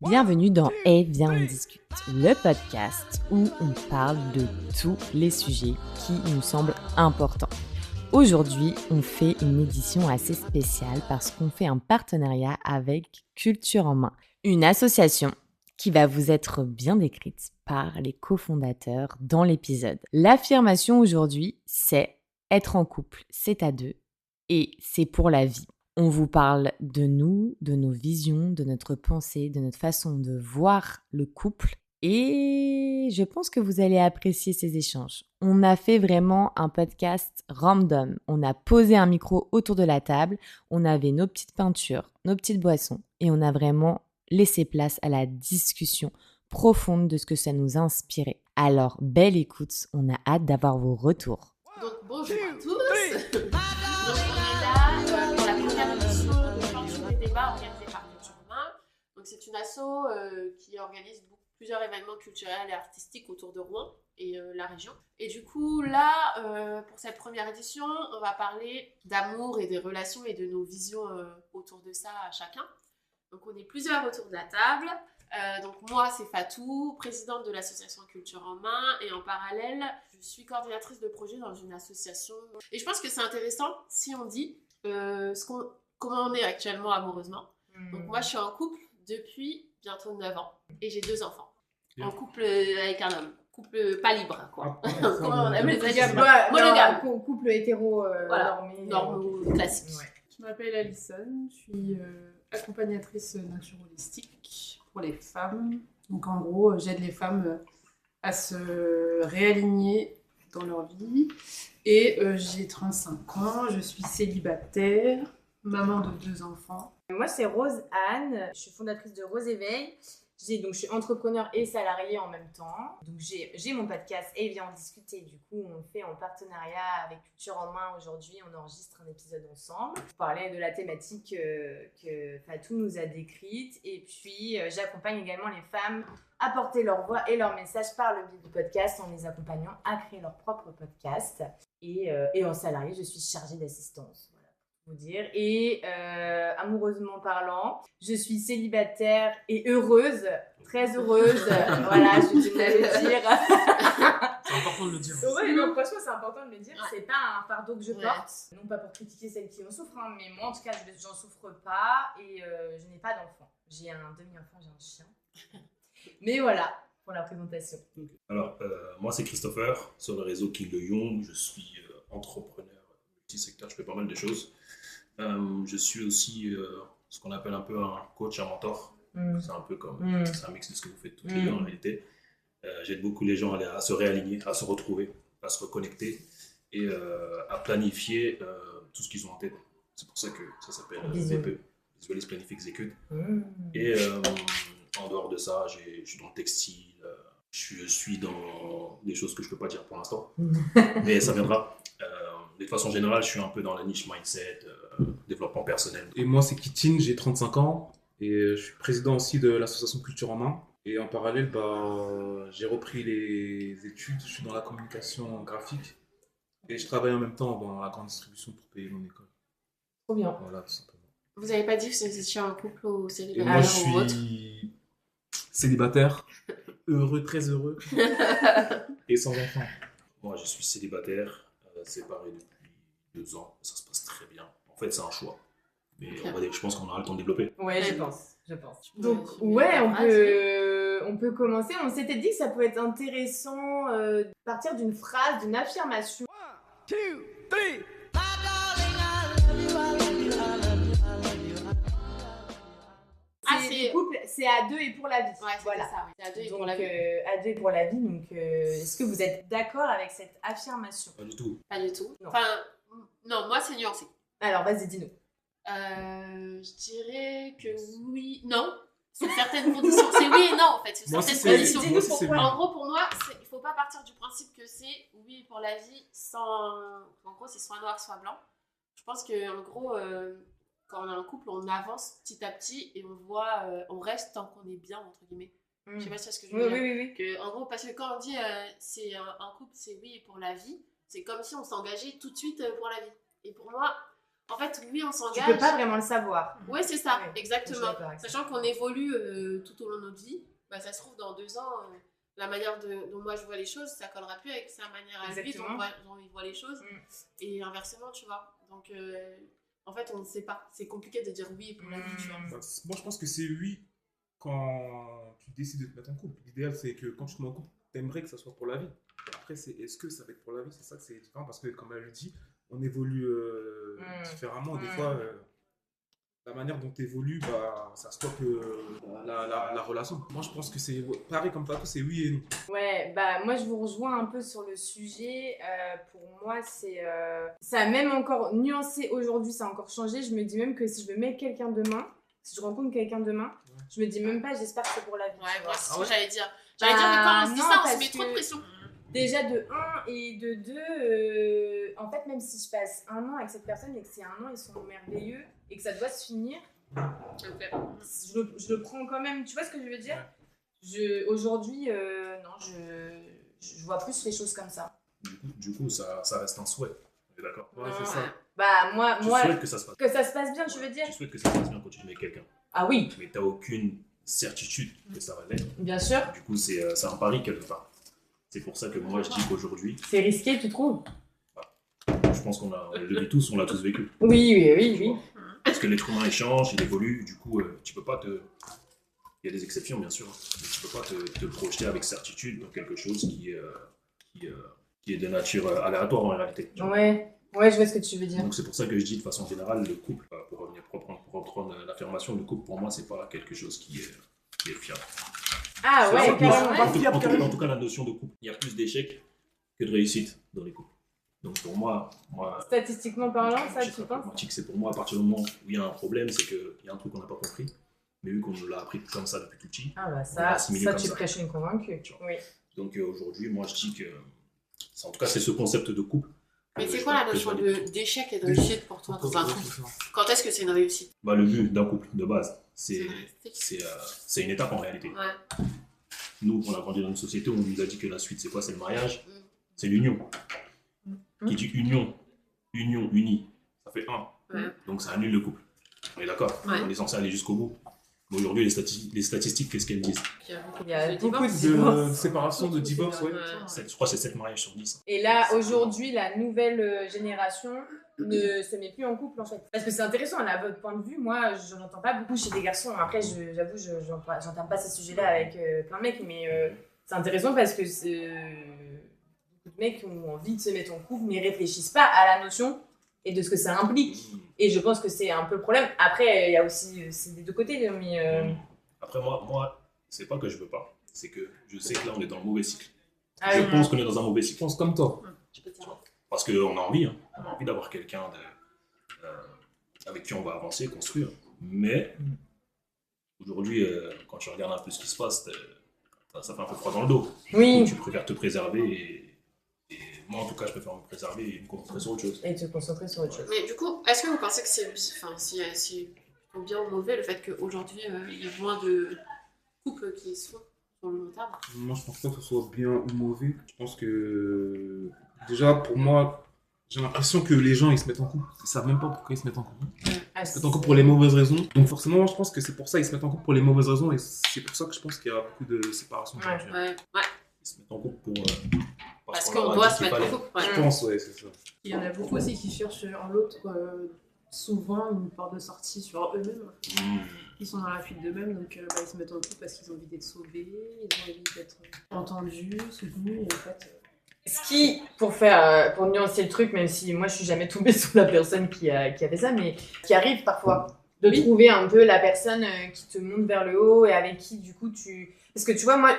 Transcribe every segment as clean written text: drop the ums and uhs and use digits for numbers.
Bienvenue dans Eh viens on discute, le podcast où on parle de tous les sujets qui nous semblent importants. Aujourd'hui, on fait une édition assez spéciale parce qu'on fait un partenariat avec Culture en main, une association qui va vous être bien décrite par les cofondateurs dans l'épisode. L'affirmation aujourd'hui, c'est être en couple, c'est à deux et c'est pour la vie. On vous parle de nous, de nos visions, de notre pensée, de notre façon de voir le couple et je pense que vous allez apprécier ces échanges. On a fait vraiment un podcast random. On a posé un micro autour de la table, on avait nos petites peintures, nos petites boissons et on a vraiment laissé place à la discussion profonde de ce que ça nous inspirait. Alors, belle écoute, on a hâte d'avoir vos retours. Donc bonjour à tous. Donc on est là pour la première édition de Peinture et débat organisée par Culture en main. Donc c'est une asso qui organise plusieurs événements culturels et artistiques autour de Rouen et la région. Et du coup là, pour cette première édition, on va parler d'amour et des relations et de nos visions autour de ça à chacun. Donc on est plusieurs autour de la table. Donc moi c'est Fatou, présidente de l'association Culture en main et en parallèle je suis coordinatrice de projet dans une association et je pense que c'est intéressant si on dit comment on est actuellement amoureusement. Donc moi je suis en couple depuis bientôt 9 ans et j'ai 2 enfants. En couple avec un homme, couple pas libre quoi. Comment on appelle ça, monogame. Couple hétéro voilà, normaux, classique. Ouais. Je m'appelle Alison, je suis accompagnatrice nature holistique pour les femmes. Donc en gros, j'aide les femmes à se réaligner dans leur vie. Et j'ai 35 ans, je suis célibataire, maman de 2 enfants. Moi, c'est Rose Anne, je suis fondatrice de Rose Éveil. Je suis entrepreneur et salariée en même temps. Donc, j'ai mon podcast et viens en discuter. Du coup, on fait en partenariat avec Culture en main aujourd'hui. On enregistre un épisode ensemble pour parler de la thématique que Fatou nous a décrite. Et puis, j'accompagne également les femmes à porter leur voix et leur message par le biais du podcast en les accompagnant à créer leur propre podcast. Et en salariée, je suis chargée d'assistance. Vous dire. Et amoureusement parlant, je suis célibataire et heureuse, très heureuse. Voilà, je tenais à le dire. C'est important de le dire. Oui, donc franchement, c'est important de le dire. C'est pas un fardeau que je porte. Non pas pour critiquer celles qui en souffrent, hein, mais moi en tout cas, j'en souffre pas et je n'ai pas d'enfant. J'ai un demi-enfant, j'ai un chien. Mais voilà, pour la présentation. Alors, moi c'est Christopher, sur le réseau King de Young. Je suis entrepreneur multisecteur, je fais pas mal de choses. Je suis aussi ce qu'on appelle un peu un coach, un mentor. C'est un peu comme c'est un mix de ce que vous faites toutes les deux en réalité. J'aide beaucoup les gens à se réaligner, à se retrouver, à se reconnecter et à planifier tout ce qu'ils ont en tête. C'est pour ça que ça s'appelle VPE, Visualise, Planifie, Execute. Et en dehors de ça, je suis dans le textile, je suis dans des choses que je peux pas dire pour l'instant, mais ça viendra. De façon générale, je suis un peu dans la niche mindset, développement personnel. Et moi, c'est Kittin, j'ai 35 ans et je suis président aussi de l'association Culture en main. Et en parallèle, j'ai repris les études, je suis dans la communication graphique et je travaille en même temps dans la grande distribution pour payer mon école. Trop bien. Voilà, tout simplement. Vous n'avez pas dit que vous étiez en couple ou Et célibataire moi, je ou autre? suis célibataire, heureux, très heureux et sans enfant. Moi, je suis célibataire, séparé depuis 2 ans. Ça se passe très bien. En fait, c'est un choix. Mais je pense qu'on aura le temps de développer. Ouais, je pense. Donc, Tu peux mettre la phrase, on peut commencer. On s'était dit que ça pouvait être intéressant de partir d'une phrase, d'une affirmation. 1, 2, 3. Le couple, c'est à deux et pour la vie. Ouais, voilà. ça, oui. C'est à deux et Donc, pour la vie. à deux et pour la vie. Donc, est-ce que vous êtes d'accord avec cette affirmation? Pas du tout. Pas du tout. Non. Enfin, non, moi c'est nuancé. Alors, vas-y, dis-nous. Je dirais que oui, non. Sous certaines conditions. C'est oui et non en fait. Sous Moi, certaines conditions. moi aussi, c'est oui. En gros, pour moi, il faut pas partir du principe que c'est oui pour la vie sans. En gros, c'est soit noir, soit blanc. Je pense qu'en gros, quand on est en couple, on avance petit à petit et on voit, on reste tant qu'on est bien, entre guillemets. Je sais pas si c'est ce que je veux dire. Oui. Que, en gros, parce que quand on dit c'est un couple, c'est oui pour la vie, c'est comme si on s'engageait tout de suite pour la vie. Et pour moi, En fait, oui, on Tu s'engage. peux pas vraiment le savoir. Oui, c'est ça, Ouais, je suis exactement. d'accord avec ça. Sachant qu'on évolue tout au long de notre vie, bah, ça se trouve, dans 2 ans, la manière dont moi je vois les choses, ça collera plus avec sa manière à lui Exactement. dont il voit les choses. Et inversement, tu vois. Donc, en fait, on ne sait pas. C'est compliqué de dire oui pour la vie, tu vois. Bah, moi, je pense que c'est oui quand tu décides de te mettre en couple. L'idéal, c'est que quand tu te mets en couple, t'aimerais que ça soit pour la vie. Après, c'est est-ce que ça va être pour la vie? C'est ça que c'est différent parce que, comme elle le dit, on évolue différemment. Des fois, la manière dont tu évolues, bah, ça stoppe la relation. Moi, je pense que c'est pareil comme toi, c'est oui et non. Ouais, bah moi je vous rejoins un peu sur le sujet. Pour moi, ça a même encore nuancé aujourd'hui, ça a encore changé. Je me dis même que si je me mets quelqu'un demain, si je rencontre quelqu'un demain, je me dis même pas, j'espère que c'est pour la vie. Ouais, tu moi, vois. c'est ce que j'allais dire. J'allais dire, mais quand on se dit non, ça, on se parce met trop de que- pression. Déjà de 1 et de 2, en fait, même si je passe 1 an avec cette personne et que c'est 1 an, ils sont merveilleux et que ça doit se finir, Ok. je le prends quand même. Tu vois ce que je veux dire? Aujourd'hui, non, je vois plus les choses comme ça. Du coup, ça reste un souhait. On est d'accord? Ouais, c'est Ouais. ça. Bah, moi, Tu souhaites que ça se passe bien, tu veux dire? tu souhaites que ça se passe bien quand tu mets quelqu'un. Ah oui, Mais tu n'as aucune certitude que ça va l'être. bien sûr. Du coup, c'est un pari quelque part. C'est pour ça que moi, je dis qu'aujourd'hui, C'est risqué, tu trouves? je pense on le vit tous, on l'a tous vécu. Oui, oui, oui, oui. Parce que l'être humain, il change, il évolue. Du coup, tu peux pas te... Il y a des exceptions, bien sûr. Mais tu peux pas te projeter avec certitude dans quelque chose qui est de nature aléatoire en réalité. tu vois. Ouais, je vois ce que tu veux dire. Donc c'est pour ça que je dis de façon générale, le couple, pour reprendre l'affirmation, le couple pour moi, c'est pas quelque chose qui est fiable. Ah ouais, C'est plus- carrément. en tout cas, la notion de couple, il y a plus d'échecs que de réussite dans les couples. Donc pour moi, Statistiquement parlant, ça, c'est tu pas penses? pragmatique. C'est pour moi, à partir du moment où il y a un problème, c'est qu'il y a un truc qu'on n'a pas compris. Mais vu qu'on nous l'a appris comme ça depuis tout petit. Ah bah On l'a ça, assimilé ça comme tu ça. prêches une convaincue. Tu vois. Oui. Donc aujourd'hui, moi je dis que, en tout cas, c'est ce concept de couple. Mais que c'est je- quoi la que je notion valide. d'échec et de réussite pour toi dans un couple? Quand est-ce que c'est une réussite? Bah, le but d'un couple de base, c'est C'est c'est une étape en réalité. Ouais. Nous, on a grandi dans une société où on nous a dit que la suite, c'est quoi? C'est le mariage, Mm. c'est l'union. Qui dit union, unie, ça fait un. Ouais. Donc ça annule le couple. On est d'accord? Ouais. On est censé aller jusqu'au bout. Mais aujourd'hui, les statistiques, qu'est-ce qu'elles disent? Il y a beaucoup Il y a de beaucoup divorces. de De séparation, de divorce, ouais. Je crois que c'est 7 mariages sur 10. Et là, aujourd'hui, la nouvelle génération ne se met plus en couple en fait. Parce que c'est intéressant, là, à votre point de vue, moi, je n'entends pas beaucoup chez des garçons. Après, j'avoue, j'entends pas ces sujets-là avec plein de mecs, mais c'est intéressant parce que beaucoup de mecs ont envie de se mettre en couple, mais réfléchissent pas à la notion et de ce que ça implique. Et je pense que c'est un peu le problème. Après, il y a aussi, c'est des deux côtés, mais... Après, moi, c'est pas que je veux pas. C'est que je sais que là, on est dans le mauvais cycle. Ah Je oui. pense qu'on est dans un mauvais cycle. Je pense comme toi. Tu peux dire. Parce qu'on a envie, hein. On a envie d'avoir quelqu'un avec qui on va avancer, construire. Mais aujourd'hui, quand tu regardes un peu ce qui se passe, ça fait un peu froid dans le dos. Oui. Tu préfères te préserver et moi, en tout cas, je préfère me préserver et me concentrer sur autre chose. Et te concentrer sur autre chose. Mais du coup, est-ce que vous pensez que c'est plutôt bien ou mauvais le fait qu'aujourd'hui, il y a moins de couples qui sont sur le long terme? Moi, je pense pas que ce soit bien ou mauvais. Je pense que, déjà, pour moi, j'ai l'impression que les gens, ils se mettent en couple. Ils savent même pas pourquoi ils se mettent en couple. Ah, Ils se mettent en couple pour les mauvaises raisons. Donc, forcément, moi, je pense que c'est pour ça qu'ils se mettent en couple pour les mauvaises raisons. Et c'est pour ça que je pense qu'il y a beaucoup de séparation. Ouais. aujourd'hui. Ouais. Ils se mettent en couple pour... Parce leur qu'on a doit dit se qu'il mettre en fallait. couple. Ouais. Je pense, ouais, c'est ça. Il y en a beaucoup aussi qui cherchent en l'autre souvent une porte de sortie sur eux-mêmes. Mmh. Ils sont dans la fuite d'eux-mêmes, donc ils se mettent en couple parce qu'ils ont envie d'être sauvés, ils ont envie d'être entendus, soutenus, et en fait... Ce qui, pour nuancer le truc, même si moi je suis jamais tombée sur la personne qui a fait ça, mais qui arrive parfois de Oui. trouver un peu la personne qui te monte vers le haut et avec qui du coup tu... Parce que tu vois, moi,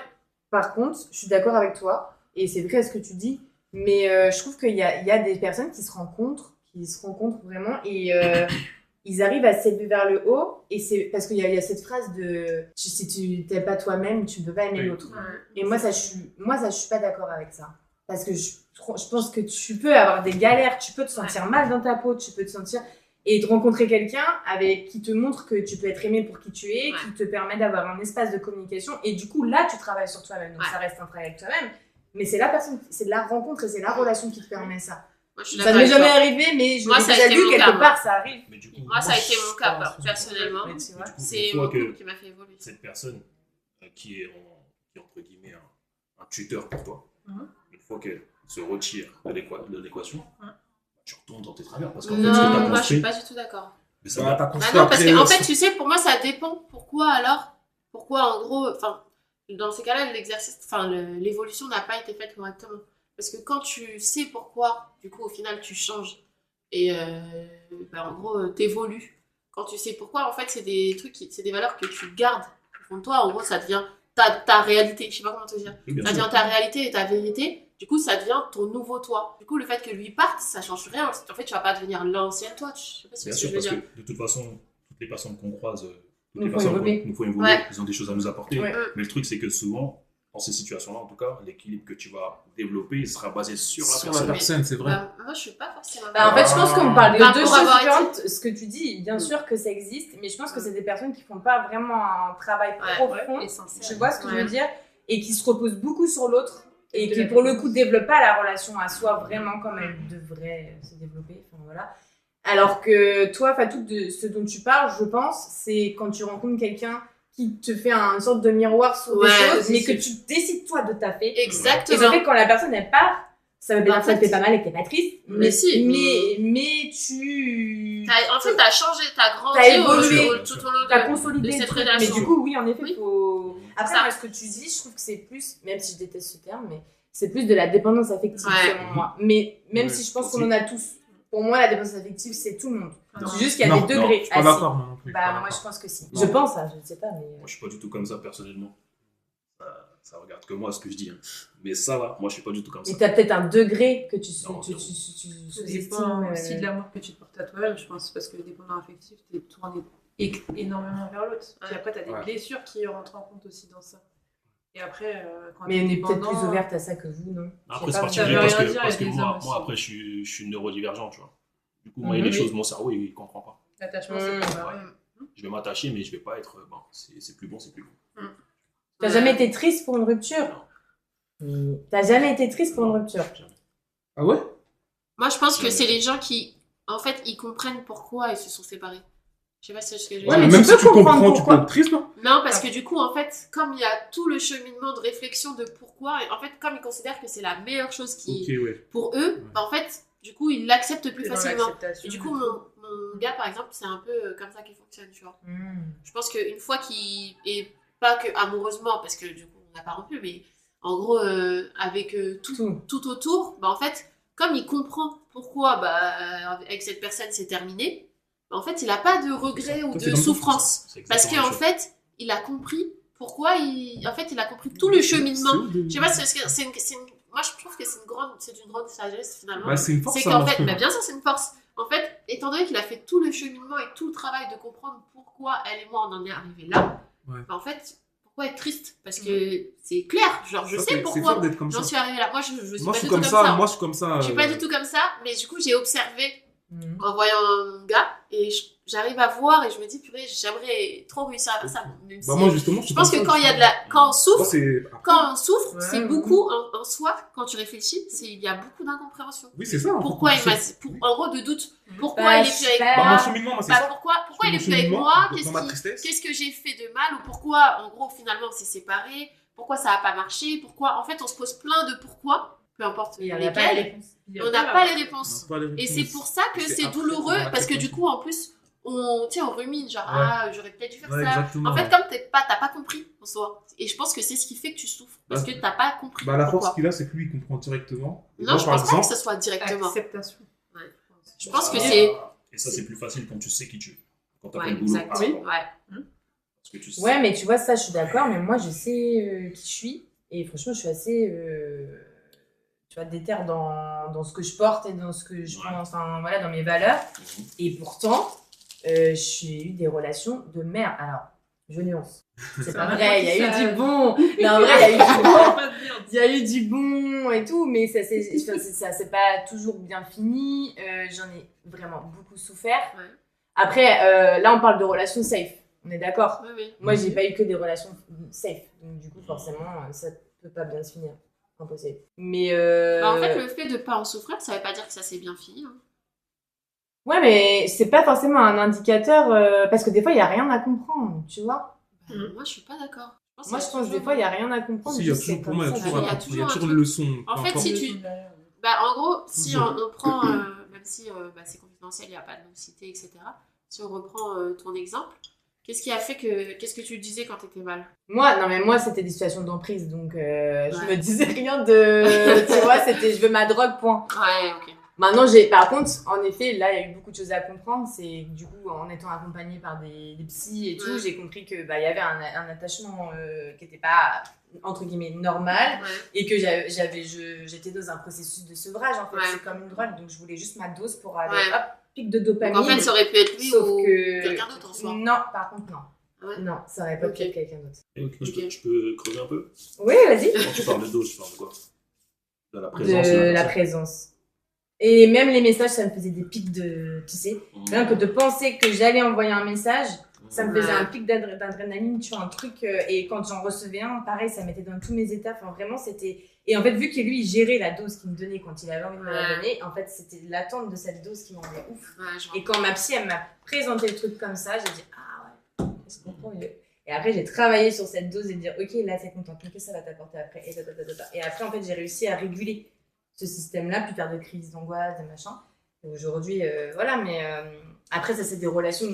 par contre, je suis d'accord avec toi, et c'est vrai ce que tu dis, mais je trouve qu'il y a des personnes qui se rencontrent vraiment, et ils arrivent à s'élever vers le haut, et c'est parce qu'il y a cette phrase de « si tu t'aimes pas toi-même, tu ne peux pas aimer Oui. l'autre ». Et moi, ça, je suis pas d'accord avec ça. Parce que je pense que tu peux avoir des galères, tu peux te sentir mal dans ta peau, tu peux te sentir... Et de rencontrer quelqu'un qui te montre que tu peux être aimé pour qui tu es, qui te permet d'avoir un espace de communication. Et du coup, là, tu travailles sur toi-même. Donc, ça reste un travail avec toi-même. Mais c'est la personne, c'est la rencontre et c'est la relation qui te permet ça. Moi, je suis Ça d'accord ne m'est avec jamais toi. arrivé, mais je Moi, l'ai ça a déjà été lu mon quelque cas, moi. part, ça arrive. Mais du coup, Moi, ça a été mon cas, pense que personnellement. Mais tu vois. C'est une fois mon couple que qui m'a fait évoluer. cette personne qui est entre guillemets un tuteur pour toi, une fois qu'elle se retire de l'équation, tu retournes dans tes travers parce qu'en fait, ce que tu as Non, moi, je suis construit, pas du tout d'accord. mais ça Bah, va. t'as Bah construit non, parce après, qu'en fait, tu sais, pour moi, ça dépend. Pourquoi alors? Pourquoi, en gros, enfin, dans ces cas-là, l'évolution n'a pas été faite correctement. Parce que quand tu sais pourquoi, du coup, au final, tu changes. Et en gros, t'évolues. Quand tu sais pourquoi, en fait, c'est des trucs, c'est des valeurs que tu gardes au fond de toi. En gros, ça devient ta réalité. Je sais pas comment te dire. Oui, bien Ça sûr. devient ta réalité et ta vérité. Du coup, ça devient ton nouveau toi. Du coup, le fait que lui parte, ça change rien. En fait, tu vas pas devenir l'ancien toi. Je sais pas si Bien c'est ce sûr, que je veux parce dire. que de toute façon, toutes les personnes qu'on croise, toutes Nous les font personnes évoluer. nous font évoluer, Ouais. ils ont des choses à nous apporter. Ouais. Mais le truc, c'est que souvent, dans ces situations-là, en tout cas, l'équilibre que tu vas développer, il sera basé sur la Sur la personne. personne, c'est vrai. Bah, moi, je suis pas forcément. Bah, en fait, je pense qu'on parle de Bah, deux pour choses avoir différentes. Ce que tu dis, bien sûr que ça existe, mais je pense que c'est des personnes qui font pas vraiment un travail profond, essentiel. tu vois ce que je Ouais. veux dire, et qui se reposent beaucoup sur l'autre, et De qui la pour le confiance. coup développent pas la relation à soi vraiment comme elle devrait se développer. Enfin, voilà. Alors que toi, Fatou, de ce dont tu parles, je pense, c'est quand tu rencontres quelqu'un qui te fait une sorte de miroir sur des Ouais, choses, c'est mais que sûr. tu décides toi de taffer. Et Exactement. ça fait que quand la personne elle part, ça veut pas En dire que ça te fait- fait pas mal et que t'es pas triste, Mais si. mais tu En fait, t'as changé, t'as grandi T'as évolué. tout au long t'as de consolidé de le cette truc. relation. Mais du coup, oui, en effet, Oui. faut. Après, ça. moi, ce que tu dis, je trouve que c'est plus, même si je déteste ce terme, mais c'est plus de la dépendance affective Ouais. selon moi. Mais même Ouais, si je pense aussi. qu'on en a tous. Pour moi, la dépendance affective, c'est tout le monde. Non. C'est juste qu'il y a Non, des degrés. Je suis pas Ah, si. d'accord, moi non plus. Bah, moi, je pense que si. Non. Je pense, hein, je ne sais pas, mais. Moi, je suis pas du tout comme ça, personnellement. Ça regarde que moi, ce que je dis. Hein. Mais ça, là, moi, je suis pas du tout comme ça. Et t'as peut-être un degré que tu Non, tu non. Ça dépend sous-estimes. aussi de l'amour que tu te portes à toi-même, je pense, parce que le dépendant affectif, t'es tourné énormément vers l'autre. Puis après, t'as des Ouais. blessures qui rentrent en compte aussi dans ça. Et après, quand Mais t'es on est peut-être dépendant, plus ouverte à ça que vous, non? Après, Je sais c'est pas, particulier veut parce rien que, dire, parce il y que a des moi, hommes aussi. moi, après, je suis neurodivergent, tu vois. Du coup, moi, il y a des Mhm. choses, mon cerveau, il comprend pas. l'attachement, c'est pas pareil. Je vais m'attacher, mais je vais pas être. Bon, c'est plus bon, c'est plus bon. T'as jamais été triste pour une rupture? T'as jamais été triste pour une rupture? Jamais. Ah ouais? Moi, je pense que Jamais. c'est les gens qui, en fait, ils comprennent pourquoi ils se sont séparés. Je sais pas si c'est ce que je veux Ouais, dire. mais même tu si peux tu comprendre comprends, tu pourquoi. peux être triste, non? Non, parce que du coup, en fait, comme il y a tout le cheminement de réflexion de pourquoi, et en fait, comme ils considèrent que c'est la meilleure chose qui, Ok, ouais. pour eux, bah, en fait, du coup, ils l'acceptent plus C'est dans facilement. l'acceptation Et du et coup, tout. mon gars, par exemple, c'est un peu comme ça qu'il fonctionne, tu vois. Hmm. Je pense qu'une fois qu'il. Et pas que amoureusement, parce que du coup, on n'a pas rompu, mais en gros, avec tout autour, bah, en fait, comme il comprend pourquoi avec cette personne c'est terminé, bah, en fait, il n'a pas de regret ou Ça, c'est de comme ça. souffrance. C'est Parce exactement qu'en la chose. fait, il a compris pourquoi En fait, il a compris tout le cheminement. Je sais pas, moi je trouve que c'est une grande sagesse finalement. Bah, c'est une force, C'est ça, qu'en moi, je fait, trouve. bah, bien sûr, c'est une force. En fait, étant donné qu'il a fait tout le cheminement et tout le travail de comprendre pourquoi elle et moi on en est arrivé là, Ouais. bah, en fait, pourquoi être triste? Parce que c'est clair, genre je Ça, sais c'est pourquoi fort d'être comme j'en ça. suis arrivée là. Moi, je suis Moi, pas je suis du tout comme comme ça. ça. Moi, je suis comme ça. Je suis pas du tout comme ça, mais du coup, j'ai observé Hmm. en voyant mon gars et j'arrive à voir et je me dis, purée, j'aimerais trop réussir à faire ça. Même Bah, si- moi, justement, je pense que quand il y a quand on Moi, souffre, c'est. quand on souffre, Ouais, c'est ouais. beaucoup en soi, quand tu réfléchis, il y a beaucoup d'incompréhension. Oui, c'est ça. Pourquoi il m'a. c'est- En gros, de doute. Pourquoi Bah, il est plus avec super. Bah, moi mon cheminement, moi, c'est Bah, ça. pourquoi il Mon est plus avec cheminement, moi dans ma tristesse. Qu'est-ce que j'ai fait de mal ou pourquoi, en gros, finalement, on s'est séparés? Pourquoi ça n'a pas marché? Pourquoi? En fait, on se pose plein de pourquoi, peu importe Et on n'a pas les lesquels. réponses. On n'a pas les réponses. On n'a pas les Et c'est réponses. pour ça que C'est c'est après, douloureux, c'est dans parce que du l'acceptation. coup, en plus, on rumine, genre, Ouais. ah, j'aurais peut-être dû faire Ouais, ça. exactement. En fait, comme t'as pas compris en soi. Et je pense que c'est ce qui fait que tu souffres. Parce Bah, que t'as pas compris. Bah, la force pourquoi. qu'il a, c'est que lui, il comprend directement. Et Non, moi, je par pense pas exemple, que ce soit directement. Acceptation. Je pense que Ah, c'est. Et ça, c'est plus facile quand tu sais qui tu es. Quand tu as Ouais, fait le boulot. exact. avant. Ouais. Parce que tu sais. Ouais, mais tu vois, ça, je suis d'accord, mais moi, je sais qui je suis. Et franchement, je suis assez, tu vois, déterre dans ce que je porte et dans ce que je Ouais. pense, enfin, voilà, dans mes valeurs. Mhm. Et pourtant, j'ai eu des relations de merde. Alors, je nuance. C'est pas vrai, il y a eu du bon. Non, en vrai, il y a eu du bon. Il y a eu du bon et tout, mais ça s'est pas toujours bien fini. J'en ai vraiment beaucoup souffert. Ouais. Après, là, on parle de relations safe. On est d'accord? Oui, oui. Moi, j'ai pas eu que des relations safe. Donc, du coup, forcément, ça peut pas bien se finir. impossible. Mais Bah, en fait, le fait de pas en souffrir, ça veut pas dire que ça s'est bien fini. Hein. ouais, mais c'est pas forcément un indicateur parce que des fois il y a rien à comprendre, tu vois. Bah, moi, je suis pas d'accord. Moi, je pense que des fois il y a rien à comprendre. Si, il y a juste toujours, c'est pour moi, il y a comme ça. toujours, Il y a il y a toujours un toujours truc. une leçon. En peu fait, importe. si tu... Bah, en gros, si on prend, même si c'est confidentiel, il n'y a pas de nom cité, etc. Si on reprend ton exemple, qu'est-ce que tu disais quand t'étais mal? Moi, c'était des situations d'emprise, donc je me disais rien de, tu vois, c'était je veux ma drogue, point. Ouais, ok. Maintenant, par contre, en effet, là, il y a eu beaucoup de choses à comprendre. C'est du coup, en étant accompagnée par des psys et tout, j'ai compris que il y avait un attachement qui était pas entre guillemets normal Ouais. et que j'étais dans un processus de sevrage. En fait, Ouais. c'est comme une drogue, donc je voulais juste ma dose pour aller Ouais. hop, pic de dopamine. Donc en fait, ça aurait pu être lui sauf ou que quelqu'un d'autre en soi. non, par contre non. Ouais. Non, ça aurait pas Ok. pu être quelqu'un d'autre. Ok, Ok. je peux creuser un peu. Oui, vas-y. Quand tu parles de dose, tu parles de quoi? De la présence De la personne. présence. Et même les messages, ça me faisait des pics de, tu sais, rien que de penser que j'allais envoyer un message, ça me faisait Ouais. un pic d'adrénaline, tu vois, un truc. Et quand j'en recevais un, pareil, ça mettait dans tous mes états. Enfin, vraiment, c'était. Et en fait, vu que lui, il gérait la dose qu'il me donnait quand il avait envie de me la Ouais. donner, en fait, c'était l'attente de cette dose qui m'envoyait ouf. Ouais, je vois. Et quand ma psy, elle m'a présenté le truc comme ça, j'ai dit, ah ouais, je comprends mieux. Et après, j'ai travaillé sur cette dose et de dire, ok, là, t'es contente, qu'est-ce que ça va t'apporter après et après, en fait, j'ai réussi à réguler ce système-là, plus faire de crises d'angoisse, de machin. Et aujourd'hui, voilà, mais après, ça, c'est des relations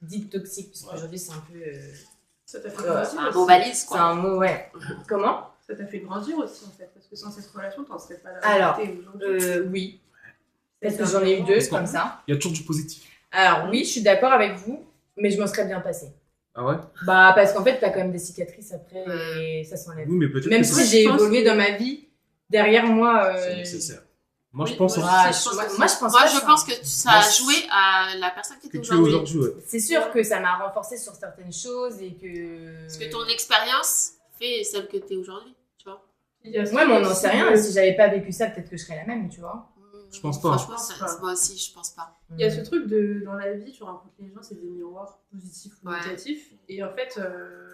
dites toxiques, parce qu'aujourd'hui, c'est un peu. Ça t'a fait Ouais, grandir C'est un aussi. bon valise, C'est quoi. un mot, ouais. Comment? Ça t'a fait grandir aussi, en fait. Parce que sans cette relation, t'en serais pas là. Alors, où t'es aujourd'hui. Oui. Parce que j'en ai eu deux Parce qu'en- comme ça. Il y a toujours du positif. Alors, oui, je suis d'accord avec vous, mais je m'en serais bien passée. Ah ouais? Bah, parce qu'en fait, t'as quand même des cicatrices après Ouais. et ça s'enlève. Oui, mais peut-être Même que si c'est j'ai je pense évolué que- dans ma vie, derrière moi. C'est nécessaire. Moi, je Oui, pense moi, aussi. Moi, je pense aussi. moi, je pense Moi, pas je ça. pense que ça a joué à la personne qui que était tu es aujourd'hui. aujourd'hui, ouais. C'est sûr que ça m'a renforcée sur certaines choses et que. Parce que ton expérience fait celle que t'es aujourd'hui, tu vois. Il y a ce Ouais, mais on truc n'en aussi sait rien. de- Si j'avais pas vécu ça, peut-être que je serais la même, tu vois. Je pense pas. Franchement, Je pense pas. moi aussi, je pense pas. Il y a ce truc de, dans la vie, tu rencontres les gens, c'est des miroirs positifs ou Ouais. négatifs. Et en fait,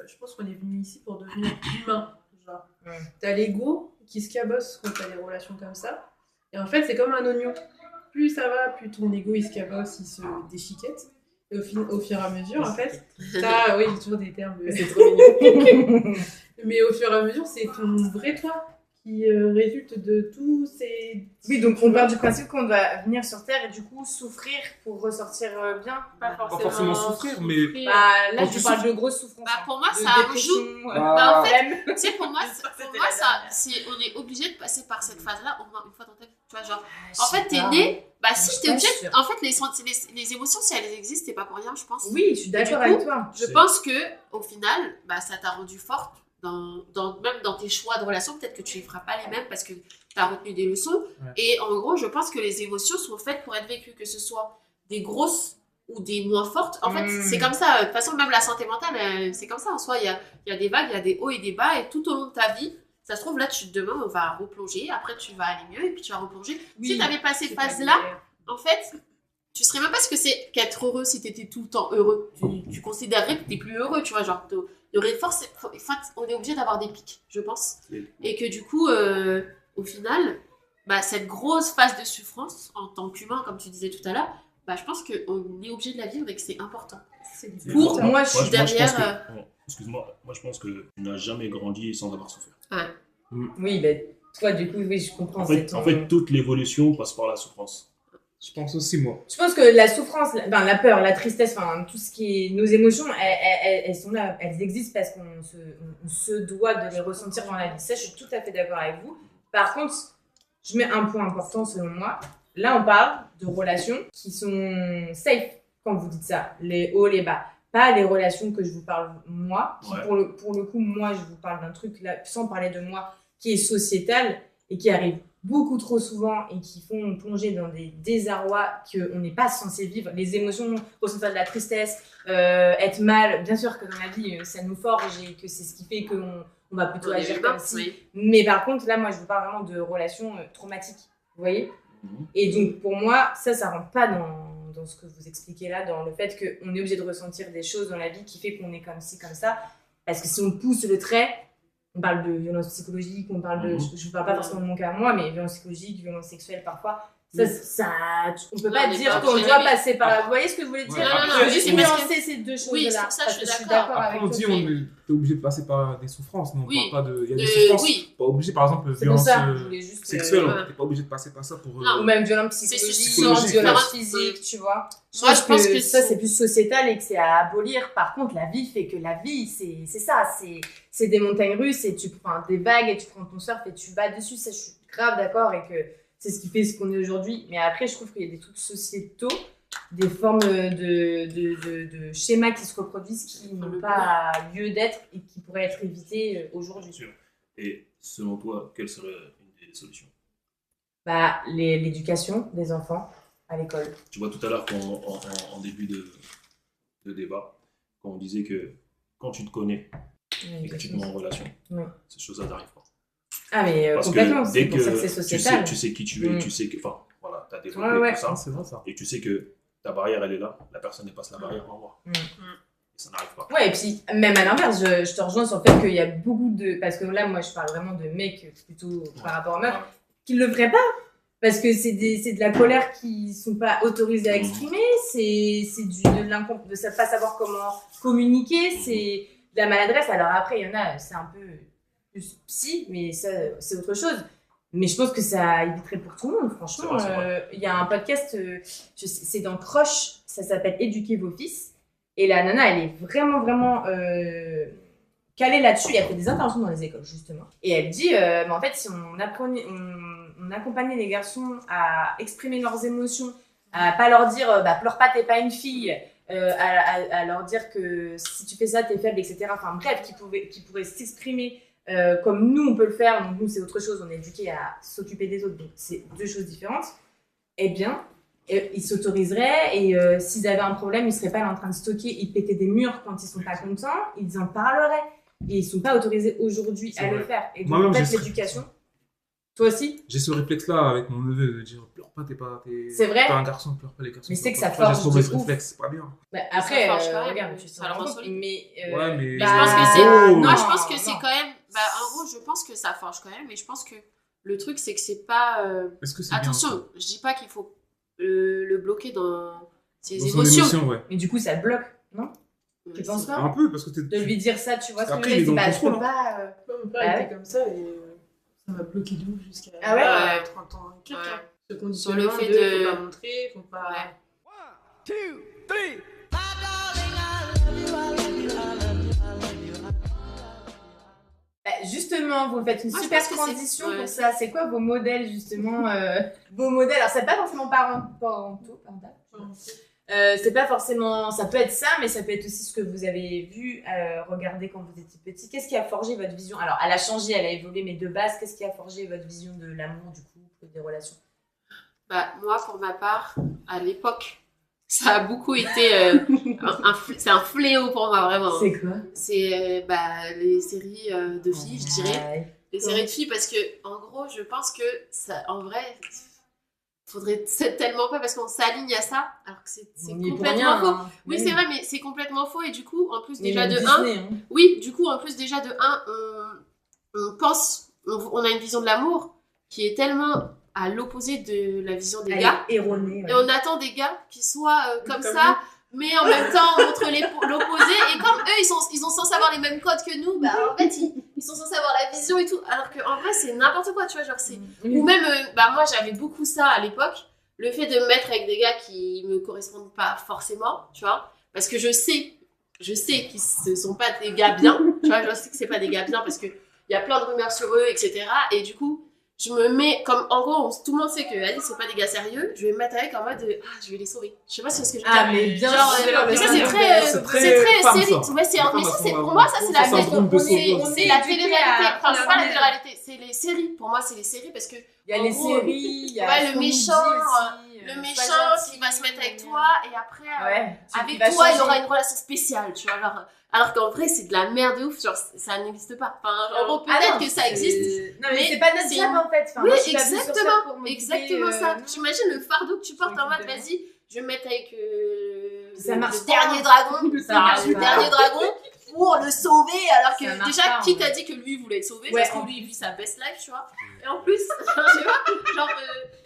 je pense qu'on est venu ici pour devenir humain. Genre, Ouais. t'as l'ego qui se cabosse quand t'as des relations comme ça. Et en fait, c'est comme un oignon. Plus ça va, plus ton ego il se cabosse, il se déchiquette. Et au fur et à mesure, en fait, t'as. Oui, j'ai toujours des termes. C'est trop mignon. Mais au fur et à mesure, c'est ton vrai toi qui résulte de tous ces. Oui, donc on part du principe qu'on doit venir sur Terre et du coup souffrir pour ressortir bien. Pas forcément souffrir, mais- Bah là, Quand je tu parle souffres- de grosses souffrances. Bah, pour moi, de ça dépression, joue. euh, Bah, en fait, flemme. Tu sais, pour moi, C'était la dernière. on est obligé de passer par cette phase-là au moins une fois dans ta vie. Tu vois, genre, Je en sais fait, t'es pas. né, bah Je si, suis t'es pas obligé. sûre. En fait, les émotions, si elles existent, c'est pas pour rien, je pense. Oui, je suis d'accord Et du avec toi. Je pense que, au final, bah, ça t'a rendu forte, même dans tes choix de relation. Peut-être que tu ne feras pas les mêmes parce que tu as retenu des leçons. Ouais. Et en gros, je pense que les émotions sont faites pour être vécues, que ce soit des grosses ou des moins fortes. En fait, c'est comme ça. De toute façon, même la santé mentale, c'est comme ça. En soi, il y a des vagues, il y a des hauts et des bas. Et tout au long de ta vie, ça se trouve, là, demain, on va replonger. Après, tu vas aller mieux et puis tu vas replonger. Oui, Si tu n'avais pas ces c'est pas phases-là, clair. en fait, tu serais même pas ce que c'est qu'être heureux si tu étais tout le temps heureux. Tu considérerais que tu plus heureux, tu vois. Genre, il y aurait on est obligé d'avoir des pics, je pense. Et que du coup, au final, bah, cette grosse phase de souffrance, en tant qu'humain, comme tu disais tout à l'heure, bah, je pense qu'on est obligé de la vivre et que c'est important. C'est C'est Pour important. moi, je suis pense derrière, que- excuse-moi, moi je pense que tu n'as jamais grandi sans avoir souffert. Oui, ben toi, du coup, oui, je comprends. En c'est fait, ton- en fait, toute l'évolution passe par la souffrance. Je pense aussi, moi. Je pense que la souffrance, la peur, la tristesse, enfin, tout ce qui est nos émotions, elles sont là, elles existent parce on se doit de les ressentir dans la vie. Ça, je suis tout à fait d'accord avec vous. Par contre, je mets un point important selon moi. Là, on parle de relations qui sont safe quand vous dites ça, les hauts, les bas. Pas les relations que je vous parle moi, qui Ouais. pour le coup, moi, je vous parle d'un truc là, sans parler de moi, qui est sociétal et qui arrive beaucoup trop souvent et qui font plonger dans des désarrois qu'on n'est pas censé vivre. Les émotions, ressentir de la tristesse, être mal, bien sûr que dans la vie, ça nous forge et que c'est ce qui fait qu'on va plutôt on est agir humain, comme si. oui. Mais par contre, là, moi, je vous parle vraiment de relations traumatiques. Vous voyez? Mhm. Et donc, pour moi, ça rentre pas dans ce que vous expliquez là, dans le fait qu'on est obligé de ressentir des choses dans la vie qui fait qu'on est comme ci, comme ça. Parce que si on pousse le trait, on parle de violence psychologique, on parle de, je parle pas forcément de mon cas à moi, mais violence psychologique, violence sexuelle parfois. On peut pas dire qu'on doit passer par là. Vous voyez ce que je voulais dire? Non, Je veux juste nuancer ces deux choses-là. Oui, ça, parce je que suis suis d'accord. d'accord avec Après, on toi. dit on est obligé de passer par des souffrances, mais on Oui. parle pas de. Il y a des souffrances. Oui. Pas obligé, par exemple, C'est pour violence ça, je voulais juste. sexuelle, ouais. t'es pas obligé de passer par ça pour. Non. Ou même violence C'est psychologique, psychologique, violence ouais. physique, tu vois. Moi, je pense que ça, c'est plus sociétal et que c'est à abolir. Par contre, la vie fait que la vie, c'est ça. C'est des montagnes russes et tu prends des vagues et tu prends ton surf et tu vas dessus. Ça, je suis grave d'accord et que c'est ce qui fait ce qu'on est aujourd'hui. Mais après, je trouve qu'il y a des trucs sociétaux, des formes de schémas qui se reproduisent qui n'ont pas lieu d'être et qui pourraient être évités aujourd'hui. Bien sûr. Et selon toi, quelle serait une des solutions? Bah, l'éducation des enfants à l'école. Tu vois, tout à l'heure, en début de débat, quand on disait que quand tu te connais et que tu te mets en relation, Oui. ces choses-là n'arrivent pas. Ah, mais Parce complètement, que c'est dès pour ça que que c'est sociétal. tu sais qui tu es, Mm. tu sais que, enfin, voilà, t'as développé Ouais, ouais. tout ça, C'est vrai ça. et tu sais que ta barrière, elle est là, la personne dépasse la barrière en moi. Mm. Et ça n'arrive pas. Ouais, et puis même à l'inverse, je te rejoins sur le fait qu'il y a beaucoup de. Parce que là, moi, je parle vraiment de mecs plutôt par rapport aux meufs, Ouais. qui ne le feraient pas. Parce que c'est de la colère qui ne sont pas autorisés à exprimer, c'est de ne pas savoir comment communiquer, c'est de la maladresse. Alors après, il y en a, c'est un peu plus psy, mais ça, c'est autre chose. Mais je pense que ça éviterait pour tout le monde, franchement. C'est vrai. Il y a un podcast, c'est dans Croche, ça s'appelle Éduquer vos fils. Et la nana, elle est vraiment, vraiment calée là-dessus. Elle fait des interventions dans les écoles, justement. Et elle dit, mais en fait, si on accompagnait les garçons à exprimer leurs émotions, à pas leur dire, pleure pas, t'es pas une fille, à leur dire que si tu fais ça, t'es faible, etc. Enfin bref, qui pourraient s'exprimer comme nous, on peut le faire. Donc nous, c'est autre chose. On est éduqués à s'occuper des autres. Donc c'est deux choses différentes. Eh bien, ils s'autoriseraient et s'ils avaient un problème, ils seraient pas là en train de stocker, ils pétaient des murs quand ils sont pas contents, ils en parleraient. Et ils sont pas autorisés aujourd'hui C'est à le vrai. faire. Et donc Moi-même, en fait, j'ai- l'éducation. Toi aussi? J'ai ce réflexe-là avec mon neveu de dire pleure pas, C'est vrai. t'es un garçon, pleure pas les garçons. Mais c'est que ça pleure pas. forge J'ai ce de mauvais ouf. réflexe, c'est pas bien. Bah, après, Ça forge quand même, regarde, tu ça te le rends rend compte, solide. mais Ouais, mais. Mais je pense que c'est. non, Moi, je pense que c'est non. quand même. Bah, en gros, je pense que ça forge quand même, mais je pense que le truc, c'est que c'est pas. Est-ce que c'est Attention, bien je dis pas qu'il faut le bloquer dans ses dans son émotions. émotion, ouais. Mais du coup, ça te bloque, non? Tu penses c'est- pas? Un peu, parce que t'es. De lui dire ça, tu vois ce que je Après, veux il est dire? dans C'est le pas, je peux contrôle, pas. Mon père Ah était ouais. comme ça et ça m'a bloqué de ouf jusqu'à Ah ouais? 30 ans. et quelques. Ouais. Ce conditionnement Sur le fait de de- faut pas montrer, faut pas. Ouais. Bah, justement, vous faites une Moi, je super pense que c'est- transition ouais. pour ça. C'est quoi vos modèles, justement vos modèles, alors c'est pas forcément parentaux, pardon. C'est pas forcément, ça peut être ça, mais ça peut être aussi ce que vous avez vu, regardez quand vous étiez petit. Qu'est-ce qui a forgé votre vision? Alors, elle a changé, elle a évolué, mais de base, qu'est-ce qui a forgé votre vision de l'amour, du couple, des relations? Bah, moi, pour ma part, à l'époque, ça a beaucoup été. C'est un fléau pour moi, vraiment. C'est quoi? C'est les séries de filles, je dirais. Ouais. Les séries de filles, parce que, en gros, je pense que, ça, en vrai, faudrait tellement pas, parce qu'on s'aligne à ça, alors que c'est On y est pour complètement rien, faux. hein. Oui, c'est vrai, mais c'est complètement faux, et du coup, en plus, déjà Mais de même 1, Disney, hein. oui, du coup, en plus, déjà de 1, on pense, on a une vision de l'amour qui est tellement à l'opposé de la vision des Elle gars. est erronée. Et on attend des gars qui soient comme Comme ça, mais en même temps on montre l'opposé. Et comme eux, ils sont censés avoir les mêmes codes que nous, bah en fait, ils sont censés avoir la vision et tout. Alors qu'en vrai, c'est n'importe quoi, tu vois. Genre, c'est... Ou même, moi j'avais beaucoup ça à l'époque, le fait de me mettre avec des gars qui me correspondent pas forcément, tu vois. Parce que je sais qu'ils ne sont pas des gars bien, tu vois. Je sais que c'est pas des gars bien parce qu'il y a plein de rumeurs sur eux, etc. Et du coup, je me mets comme en gros tout le monde sait que Alice c'est pas des gars sérieux, je vais me mettre avec en mode je vais les sauver, je sais pas si c'est ce que je veux dire. Ah, mais bien Genre, sûr, mais ça bien c'est sûr. très femme, série, ça. ouais, c'est Les femmes, mais ça elles c'est sont pour moi ça c'est la ça, c'est un truc de sauveur. c'est la éduqués télé-réalité, à enfin c'est pas la prendre télé-réalité, c'est les séries, pour moi c'est les séries parce que Il y a en les gros, séries, il y a ouais, ce le qu'on nous méchant, dit aussi, le sois méchant gentil, qui va se mettre avec toi et après ouais, avec vas toi il changer. aura une relation spéciale, tu vois, alors qu'en vrai c'est de la merde de ouf, genre ça n'existe pas, enfin en gros Ah peut-être non, que ça c'est- existe. Non, mais mais c'est pas notre c'est- job en fait. Enfin, Oui, moi, je suis pas venue sur ça pour m'occuper, exactement ça. non. T'imagines le fardeau que tu portes en mode, Exactement. vas-y, je vais me mettre avec Ça marche le pas. dernier dragon, Ça marche le pas. dernier dragon, pour le sauver, alors que Ça marche déjà, pas, qui en t'a vrai. dit que lui voulait le sauver, Ouais, parce que en lui, il vit sa best life, tu vois. Et en plus, tu vois, genre,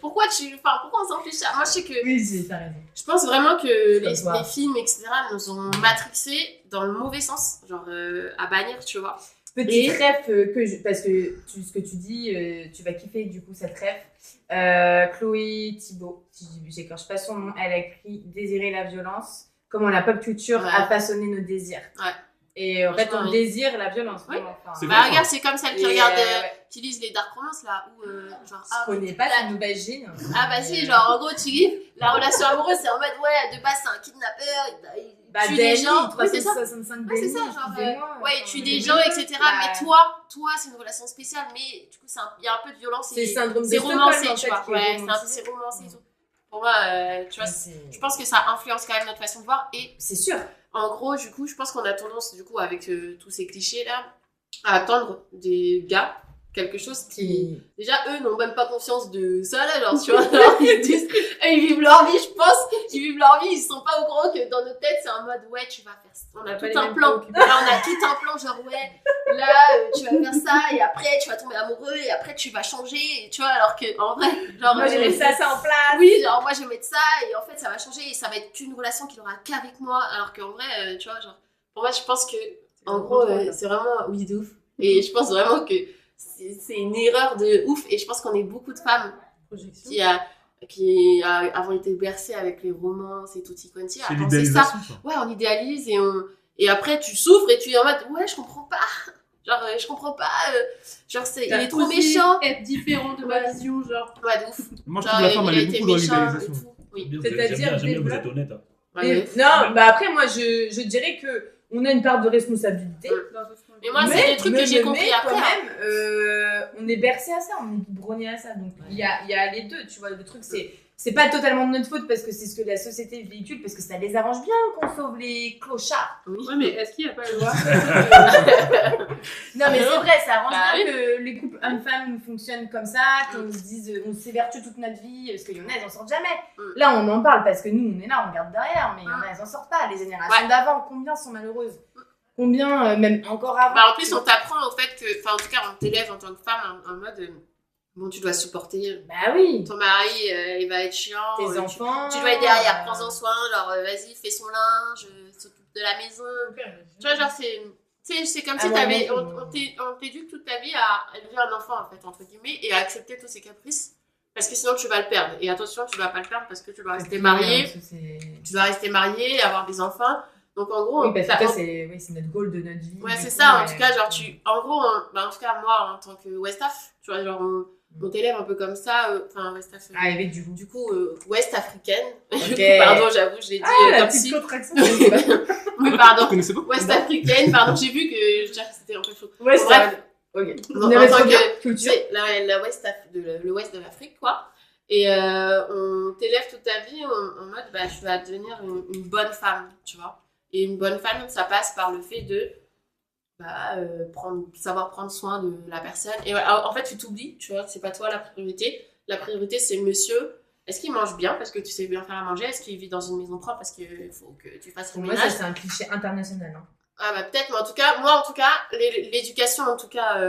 pourquoi on s'en fiche? Moi, je sais que, Oui, t'as raison. je pense vraiment que Comme toi. les films, etc., nous ont matrixés dans le mauvais sens, genre, à bannir, tu vois. Petit Et- ref parce que ce que tu dis, tu vas kiffer du coup cette ref. Chloé Thibault, si j'écorche pas son nom, elle a écrit Désirer la violence, comment la pop culture a façonné nos désirs. Ouais. Et en fait, on Franchement, oui. désire la violence. Oui. Vraiment, enfin. C'est Bah, vrai, regarde, c'est comme celle qui Et, regarde, ouais. qui lise les dark romances, là, où, genre, Je connais pas cette nouvelle gine. Ah bah si, genre en gros tu lis la relation amoureuse, c'est en mode ouais, de base c'est un kidnappeur, il Bah, tue des gens, oui, c'est ça. 365 Ouais, c'est ça, Danny, genre excusez-moi, ouais, il enfin, tue mais des oui, gens, etc. bah, Mais toi c'est une relation spéciale, mais du coup il y a un peu de violence c'est le et syndrome de c'est Stockholm, romancé, en tu fait, vois. qui est Ouais, romancé. c'est romancé et tout. Pour moi, tu vois, C'est je pense que ça influence quand même notre façon de voir et c'est sûr. en gros, du coup, je pense qu'on a tendance, du coup, avec tous ces clichés-là, à attendre des gars quelque chose qui... Déjà, eux n'ont même pas conscience de ça, là, genre, tu vois, alors qu'ils disent... Ils vivent leur vie, je pense, ils vivent leur vie, ils sont pas au courant que dans notre tête, c'est en mode, ouais, tu vas faire ça. On a pas tout les un mêmes plan. préoccupations. Là, on a tout un plan, genre, ouais, là, tu vas faire ça, et après, tu vas tomber amoureux, et après, tu vas changer, et tu vois, alors que, en vrai, genre... Moi, j'ai mis ça en place. Oui, genre moi je vais mettre ça et en fait ça va changer et ça va être qu'une relation qu'il aura qu'avec moi alors qu'en vrai, tu vois, genre pour moi je pense que en gros c'est vraiment oui de ouf et je pense vraiment que c'est une erreur de ouf et je pense qu'on est beaucoup de femmes qui avons été bercées avec les romances et tutti quanti à C'est penser ça. l'idéalisation, ça. Ouais, on idéalise et après tu souffres et tu es en mode ouais je comprends pas. Genre, je comprends pas. Genre, il est trop méchant. Être différent de ma vision, genre. Ouais, de ouf. Moi, je Genre, trouve la femme, il a elle est été beaucoup dans méchant et l'idéalisation. tout. Oui. C'est-à-dire, j'aime bien que vous développe. êtes honnête. Hein. Ouais, Non, bah après, moi, je dirais que on a une part de responsabilité. Mais moi, c'est des trucs que j'ai compris mais après. quand hein. même, on est bercé à ça, on est biberonné à ça. Donc, il y a les deux, tu vois. Le truc, c'est pas totalement de notre faute parce que c'est ce que la société véhicule, parce que ça les arrange bien qu'on sauve les clochards. Ouais, mais est-ce qu'il n'y a pas le droit Non, mais c'est vrai, ça arrange Bah bien que les couples hommes-femmes fonctionnent comme ça, qu'on se dise, on s'évertue toute notre vie, parce qu'il y en a, elles en sortent jamais. Là, on en parle parce que nous, on est là, on regarde derrière, mais il y en a, elles en sortent pas. Les générations d'avant, combien sont malheureuses? Combien, même encore avant? Bah, en plus, on t'apprend au fait que, enfin, en tout cas, on t'élève en tant que femme en mode, bon, tu dois supporter. Bah oui. Ton mari, il va être chiant. Tes enfants. Tu dois être derrière, prends-en soin, genre, vas-y, fais son linge, s'occupe de la maison. Tu vois, genre, c'est comme si on t'éduque toute ta vie à élever un enfant, en fait, entre guillemets, et à accepter tous ses caprices. Parce que sinon, tu vas le perdre. Et attention, tu dois pas le perdre parce que tu dois rester marié. Tu dois rester marié, avoir des enfants. Donc, en gros, oui, parce que c'est notre goal de notre vie. ouais, c'est ça. En tout cas, genre, en gros, en tout cas, moi, en tant que Westaf, tu vois, genre, on t'élève un peu comme ça. Enfin, Westaf. Ah, et du coup. Du coup, West africaine. Okay. Pardon, j'avoue, je l'ai dit la comme petite si. contraction. Oui, pardon. Vous connaissez pas? West africaine, pardon, j'ai vu que je dirais que c'était un peu chaud. Ouais, Bon, bref. Ok. En Mais tant trop bien, que culture. c'est le West de l'Afrique, quoi. Et on t'élève toute ta vie en mode, bah, tu vas devenir une bonne femme, tu vois. Et une bonne femme, ça passe par le fait de savoir prendre soin de la personne. Et en fait, tu t'oublies, tu vois, c'est pas toi la priorité. La priorité, c'est monsieur. Est-ce qu'il mange bien parce que tu sais bien faire à manger? Est-ce qu'il vit dans une maison propre parce qu'il faut que tu fasses le Pour moi, ménage? ça, c'est un cliché international. Hein. Ah bah peut-être, mais en tout cas, moi, l'éducation, en tout cas,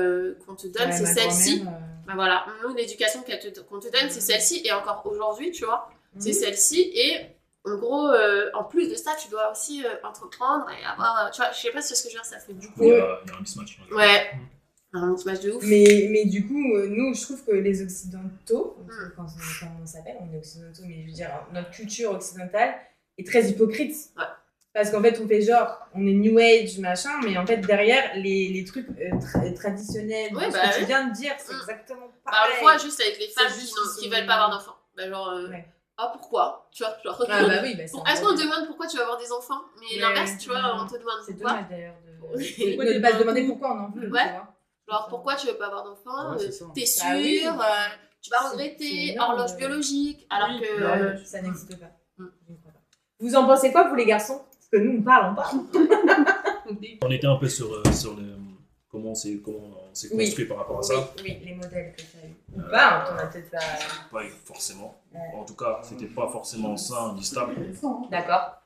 qu'on te donne, c'est celle-ci. Bah voilà, nous, l'éducation qu'on te donne, c'est celle-ci. Et encore aujourd'hui, tu vois, c'est celle-ci. Et en gros, en plus de ça, tu dois aussi entreprendre et avoir... tu vois, je sais pas si ce que je veux dire, ça fait du coup... Il y a un mismatch. Ouais, un mismatch de ouf. Mais du coup, nous, je trouve que les Occidentaux, quand on s'appelle, on est Occidentaux, mais je veux dire, notre culture occidentale est très hypocrite. Ouais. Parce qu'en fait, on fait genre, on est New Age, machin, mais en fait, derrière, les trucs traditionnels, Ouais, ce bah que tu oui. viens de dire, c'est exactement Bah, pareil. on le voit juste avec les femmes juste qui veulent pas avoir d'enfants. Bah genre, Ouais. ah pourquoi? Tu vois, genre... Ah bah oui, bah, Est-ce qu'on te demande pourquoi tu veux avoir des enfants? Mais l'inverse, tu vois, on te demande c'est pourquoi. dommage d'ailleurs Pourquoi de ne pas se demander pourquoi on en veut. Ouais. Tu vois. Genre, pourquoi tu veux pas avoir d'enfants? Ouais, c'est ça. T'es sûr? Bah oui. Tu vas C'est regretter? énorme, Horloge biologique? Alors oui, que... Ça n'existe pas. Je ne crois pas. Vous en pensez quoi, vous les garçons? Parce que nous, on parle. On était un peu sur comment on s'est construit par rapport à ça. Oui, les modèles que tu as eu. Ou pas, on en a peut-être pas. Pas forcément. En tout cas, c'était pas forcément ça, ni stable. D'accord.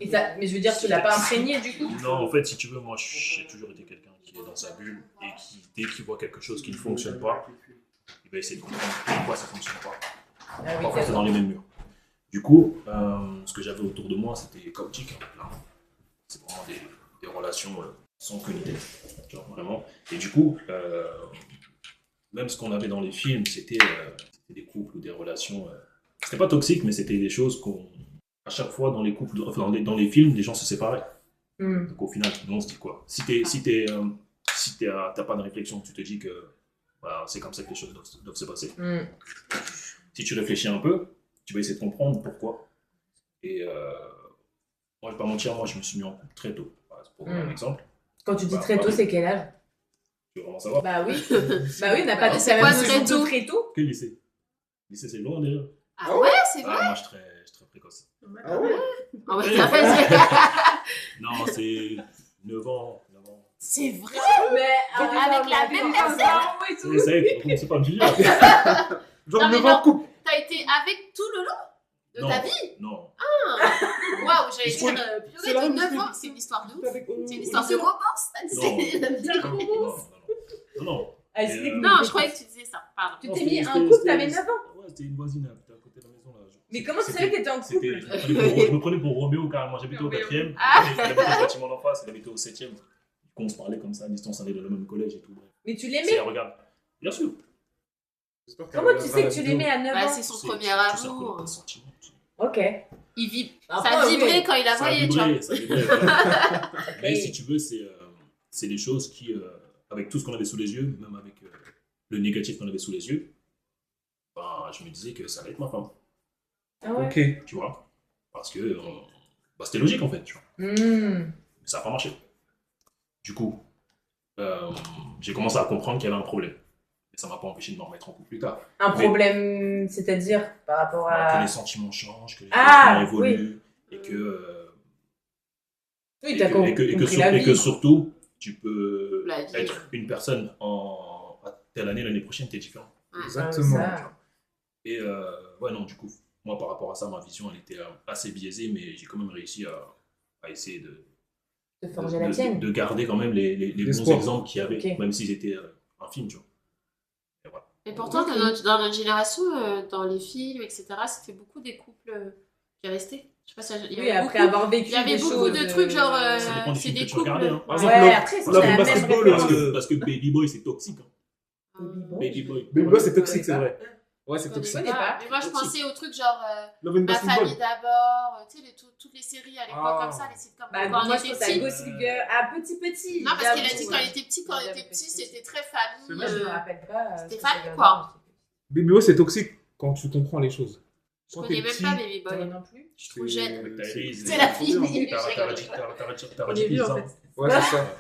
Et ça, mais je veux dire, tu l'as pas imprégné du coup? Non, en fait, si tu veux, moi, j'ai toujours été quelqu'un qui est dans sa bulle et qui, dès qu'il voit quelque chose qui ne fonctionne pas, il va essayer de comprendre pourquoi ça ne fonctionne pas. Ah oui, Parfois, c'est c'est dans les mêmes murs. Du coup, ce que j'avais autour de moi, c'était chaotique. Hein. C'est vraiment des relations sans qualité, genre vraiment. Et du coup, même ce qu'on avait dans les films, c'était des couples ou des relations. C'était pas toxique, mais c'était des choses qu'on. À chaque fois, dans les couples, enfin, dans les films, les gens se séparaient. Donc au final, nous, on se dit quoi? Si t'as pas de réflexion, tu te dis que bah, c'est comme ça que les choses doivent se passer. Si tu réfléchis un peu, tu vas essayer de comprendre pourquoi. Et moi, je vais pas mentir, moi, je me suis mis en couple très tôt. Voilà, pour un exemple. Quand tu dis très tôt, c'est quel âge? Tu veux vraiment savoir? Bah oui. Bah oui, on n'a pas dit c'est quoi très tôt? Très tôt. Quel lycée? Lycée, c'est loin déjà. Ah ouais, c'est vrai? Ah, moi, je suis très précoce. Ah ouais? Ah ouais, t'as fait. Non, c'est 9 ans. C'est vrai? Mais avec la même personne? Ça y est, on commence pas à me juger. Genre Non, mais 9 ans non. couple. T'as été avec tout le long de ta vie? Non. Waouh, j'allais dire, c'est la purée de même 9 ans, chose. c'est une histoire de ouf. Avec- C'est une histoire de romance, t'as dit. Non. C'est la vie de romance. Non. Ah, c'est que- Non, je croyais que tu disais ça, pardon. Tu t'es mis un couple, t'avais 9 ans. Ouais, c'était une voisine à côté de la maison. Là. Mais comment tu savais que t'étais en couple? Je me prenais pour Roméo carrément. J'habitais au 4e. J'habitais au bâtiment d'en face. Elle habitait au 7e. On se parlait comme ça à distance. On allait dans le même collège et tout. Mais tu C'est l'aimais? regarde. Bien sûr. J'espère qu'elle Comment tu regardera sais la que tu vidéo. l'aimais à 9 Bah, ans? c'est son premier Tu sais amour. reconnaître tes sentiments. Ok. Il vit. Après, Ça oui. vibrait quand il a Ça voyé, tu vois. vibrait, ça vibrait. Voilà. Mais si tu veux, c'est des choses qui, avec tout ce qu'on avait sous les yeux, même avec le négatif qu'on avait sous les yeux, bah, je me disais que ça allait être ma femme, Ah ouais. Ok. tu vois. Parce que bah, c'était logique en fait, tu vois. Hmm. Mais ça n'a pas marché. Du coup, j'ai commencé à comprendre qu'il y avait un problème. Et ça ne m'a pas empêché de me remettre en couple plus tard. Un Mais- problème, c'est-à-dire par rapport Que à. les sentiments changent, que les Ah, sentiments évoluent, et que. Oui, Et t'as que, compris et que- et que sur- la et que vie. surtout, tu peux La vie. être une personne à telle année, l'année prochaine, t'es différent. Exactement. Ça. Et ouais, non, du coup, moi par rapport à ça, ma vision, elle était assez biaisée, mais j'ai quand même réussi à essayer De forger la tienne. de garder quand même les bons L'espoir. exemples qu'il y avait, Ok. même s'ils étaient un film, tu vois. Et voilà. Et pourtant, dans notre génération, dans les films, etc., c'était beaucoup des couples qui restaient. Je sais pas si il y Oui, avait après beaucoup- avoir vécu il y avait des beaucoup choses, de trucs genre Ça dépend des c'est films des que tu couples. regardais. Hein. Par Ouais, exemple, après, c'est Love la and même Basketball, référence. parce que Baby Boy, c'est toxique. Hein. Baby Boy. Baby Boy, c'est toxique, c'est vrai. Ouais, c'est Je toxique. connais pas. Mais moi, je pensais aux trucs genre Love and Ma Basketball. famille d'abord, tu sais, toutes les séries à l'époque Ah. comme ça, les sitcoms. Bah, quand on moi, je était pense à petits. Gossip Girl. Ah, petit. Non, parce qu'elle a dit j'avoue, quand ouais. elle était petit, quand elle était petit, c'était très famille. Moi, je me rappelle pas. c'était ce que famille, j'avais quoi. regardé. Baby Boy, c'est toxique quand tu comprends les choses. Je Quand connais t'es même petit, pas Baby Boy. Moi non plus. Je suis trop jeune. Avec Tyrese, C'est la fille. T'as On est vieux, en fait. Ouais, c'est ça.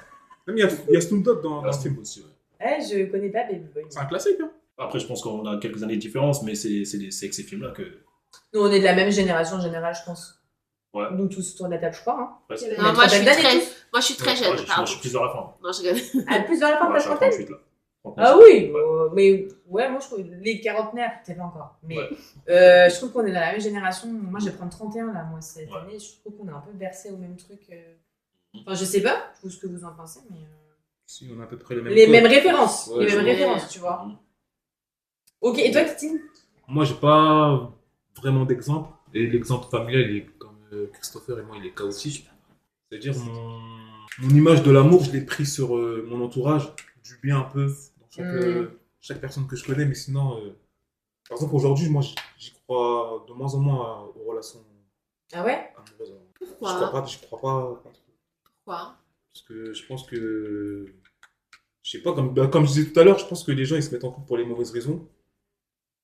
Même il y a Snoop Dogg dans le film. aussi, ouais. Eh, je connais pas Baby Boy. C'est un classique, hein. Après, je pense qu'on a quelques années de différence, mais c'est avec ces films-là que. Nous, on est de la même génération en général, je pense. Ouais. Nous tous autour de la table, je crois. Hein. Ouais, c'est- On a Non, moi, je suis trentaine d'années très, moi, je suis très Ouais, jeune. moi, Pardon. je suis plus dans la fin. Non, je rigole. Ah, plus dans la fin de Ouais, la je suis à trentaine. 38 là. 39. Ah oui, Ouais. mais ouais, moi je trouve les quarantenaires, peut-être pas encore. Mais Ouais. je trouve qu'on est dans la même génération. Moi, je vais prendre 31 là, moi, cette Ouais. année. Je trouve qu'on est un peu versé au même truc. Enfin, je sais pas, je trouve ce que vous en pensez, mais. Si, on a à peu près les mêmes Les codes. mêmes références. Ouais, les je mêmes vois. références, tu vois. Mhm. Ok, et toi, Christine? Moi, j'ai pas vraiment d'exemple. Et l'exemple familial, il est comme Christopher et moi, il est chaotique. C'est-à-dire, mon image de l'amour, je l'ai pris sur mon entourage, du bien un peu, dans chaque personne que je connais. Mais sinon, par exemple, aujourd'hui, moi, j'y crois de moins en moins aux relations Ah ouais? amoureuses. Pourquoi? Je crois pas trop. Pourquoi? Parce que je pense que. Je sais pas, comme je disais tout à l'heure, je pense que les gens ils se mettent en couple pour les mauvaises raisons.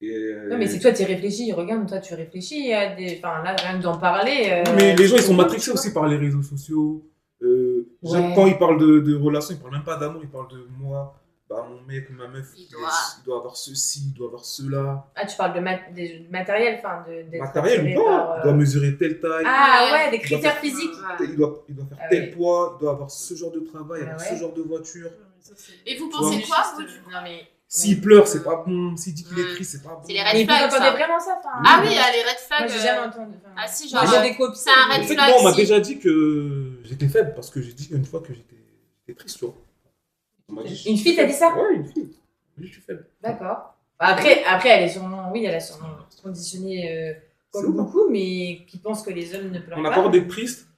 Et, Non, mais c'est que toi, tu réfléchis. Regarde, toi, tu réfléchis à des. Enfin, là, rien que d'en parler. Oui, mais les gens ils sont c'est matrixés cool, tu aussi par les réseaux sociaux. Ouais. Quand ils parlent de relations, ils parlent même pas d'amour, ils parlent de moi. Bah, mon mec ou ma meuf, Il il doit avoir ceci, il doit avoir cela. Ah, tu parles de matériel, enfin, d'être Matériel attiré ou pas, par, il doit mesurer telle taille, Ah ouais, des Il doit critères faire- physiques. Ouais. il doit faire Ah tel ouais. poids, il doit avoir ce genre de travail, Ah avoir ouais. ce genre de voiture. Et vous Tu pensez vois, quoi, vous, du coup? Non, mais S'il pleure, c'est pas bon. S'il dit qu'il est triste, c'est pas bon. C'est les Mais red vous flags, entendez ça. vraiment ça Ah oui, il y a les red flags. Moi, j'ai jamais entendu. Enfin, Ah si, moi, genre, j'ai des copines. c'est un red En fait, flag. moi, on m'a si. déjà dit que j'étais faible parce que j'ai dit une fois que j'étais triste, tu vois. On m'a dit, Une fille t'a dit ça? Ouais, une fille. Oui, je suis faible. D'accord. Après, elle est sûrement, oui, elle a sûrement conditionnée C'est comme bon. beaucoup, mais qui pense que les hommes ne pleurent On pas. n'a pas le droit d'être triste,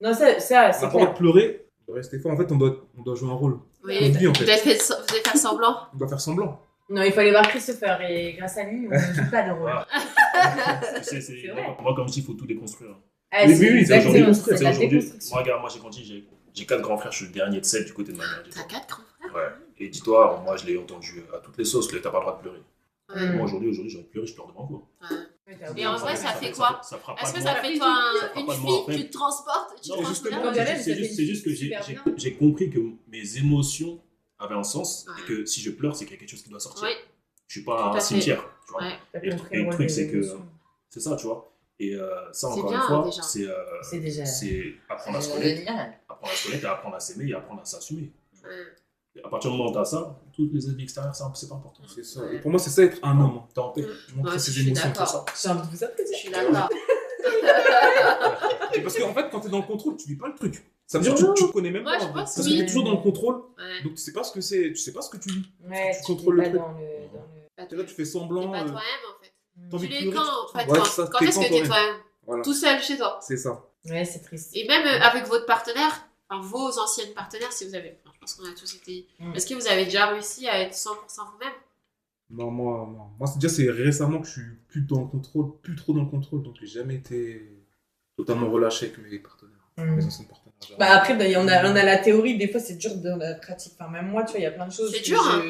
Non, ça on n'a c'est pas le droit clair. de pleurer. On doit rester fort. En fait, on doit jouer un rôle. Oui, On vit, en vous fait. devez faire semblant. On doit faire semblant. Non, il faut aller voir Christopher et grâce à lui, on ne joue pas de rôle. Voilà. C'est vrai. Moi, comme je dis, il faut tout déconstruire. Ah, Oui, c'est oui, c'est exactement, aujourd'hui. c'est de C'est la aujourd'hui. déconstruction. Moi, regarde, moi, j'ai grandi, j'ai 4 grands frères, je suis le dernier de 7 du côté de ma mère. T'as 4 grands frères. Ouais. Et dis-toi, moi, je l'ai entendu à toutes les sauces, t'as pas le droit de pleurer. Mm. Moi, aujourd'hui, j'aurais pleuré, je pleure devant vous. Et en vrai, ça fait quoi? Ça fera pas Est-ce de que moi. ça fait toi Ça fera une pas de moi, fille en fait. qui te transporte? Tu Non, te justement, transportes? Moi, c'est juste que super bien. j'ai compris que mes émotions avaient un sens et Ouais. que si je pleure, c'est qu'il y a quelque chose qui doit sortir. Oui. Je suis Tout à pas un fait. cimetière, tu vois. Ouais. T'as Et le- compris et le rôle truc, des c'est que- émotions. C'est ça, tu vois. Et ça, C'est encore bien, une fois, déjà. C'est déjà- c'est apprendre à se connaître, apprendre à se connaître, et apprendre à s'aimer et apprendre à s'assumer. Ouais. Et à partir du moment où tu as ça, toutes les avis extérieurs, c'est pas important. C'est ça. Et pour moi, c'est ça être un homme. T'es en paix. Moi Montrer aussi, ses je suis émotions, c'est d'accord. ça. J'ai envie de vous applaudir. Je suis d'accord. Et parce qu'en fait, quand t'es dans le contrôle, tu vis pas le truc. Ça veut dire que tu te connais même Moi, pas. je en fait. pense Parce oui. que t'es toujours dans le contrôle, Ouais. donc tu sais pas ce que c'est, tu sais pas ce que tu vis. Ouais, Tu tu contrôles t'es le pas truc. dans le... Et là, tu fais T'es semblant. pas toi-même en fait. T'as envie Tu de l'es pleurer. quand en fait? Ouais, Quand, c'est ça, quand t'es est-ce quand que t'es toi-même. toi-même? Voilà, Tout seul chez toi. c'est ça. Ouais, c'est triste. Et même avec votre partenaire, enfin vos anciennes partenaires, si vous avez. Enfin, je pense qu'on a tous été. Est-ce que vous avez déjà réussi à être 100% vous-même? Non, moi c'est récemment que je suis plus dans le contrôle, plus trop dans le contrôle, donc j'ai jamais été totalement relâché avec mes partenaires, mes anciens partenaires. Bah après, on a la théorie, des fois c'est dur dans la pratique. Enfin, même moi, tu vois, il y a plein de choses. C'est que dur, hein.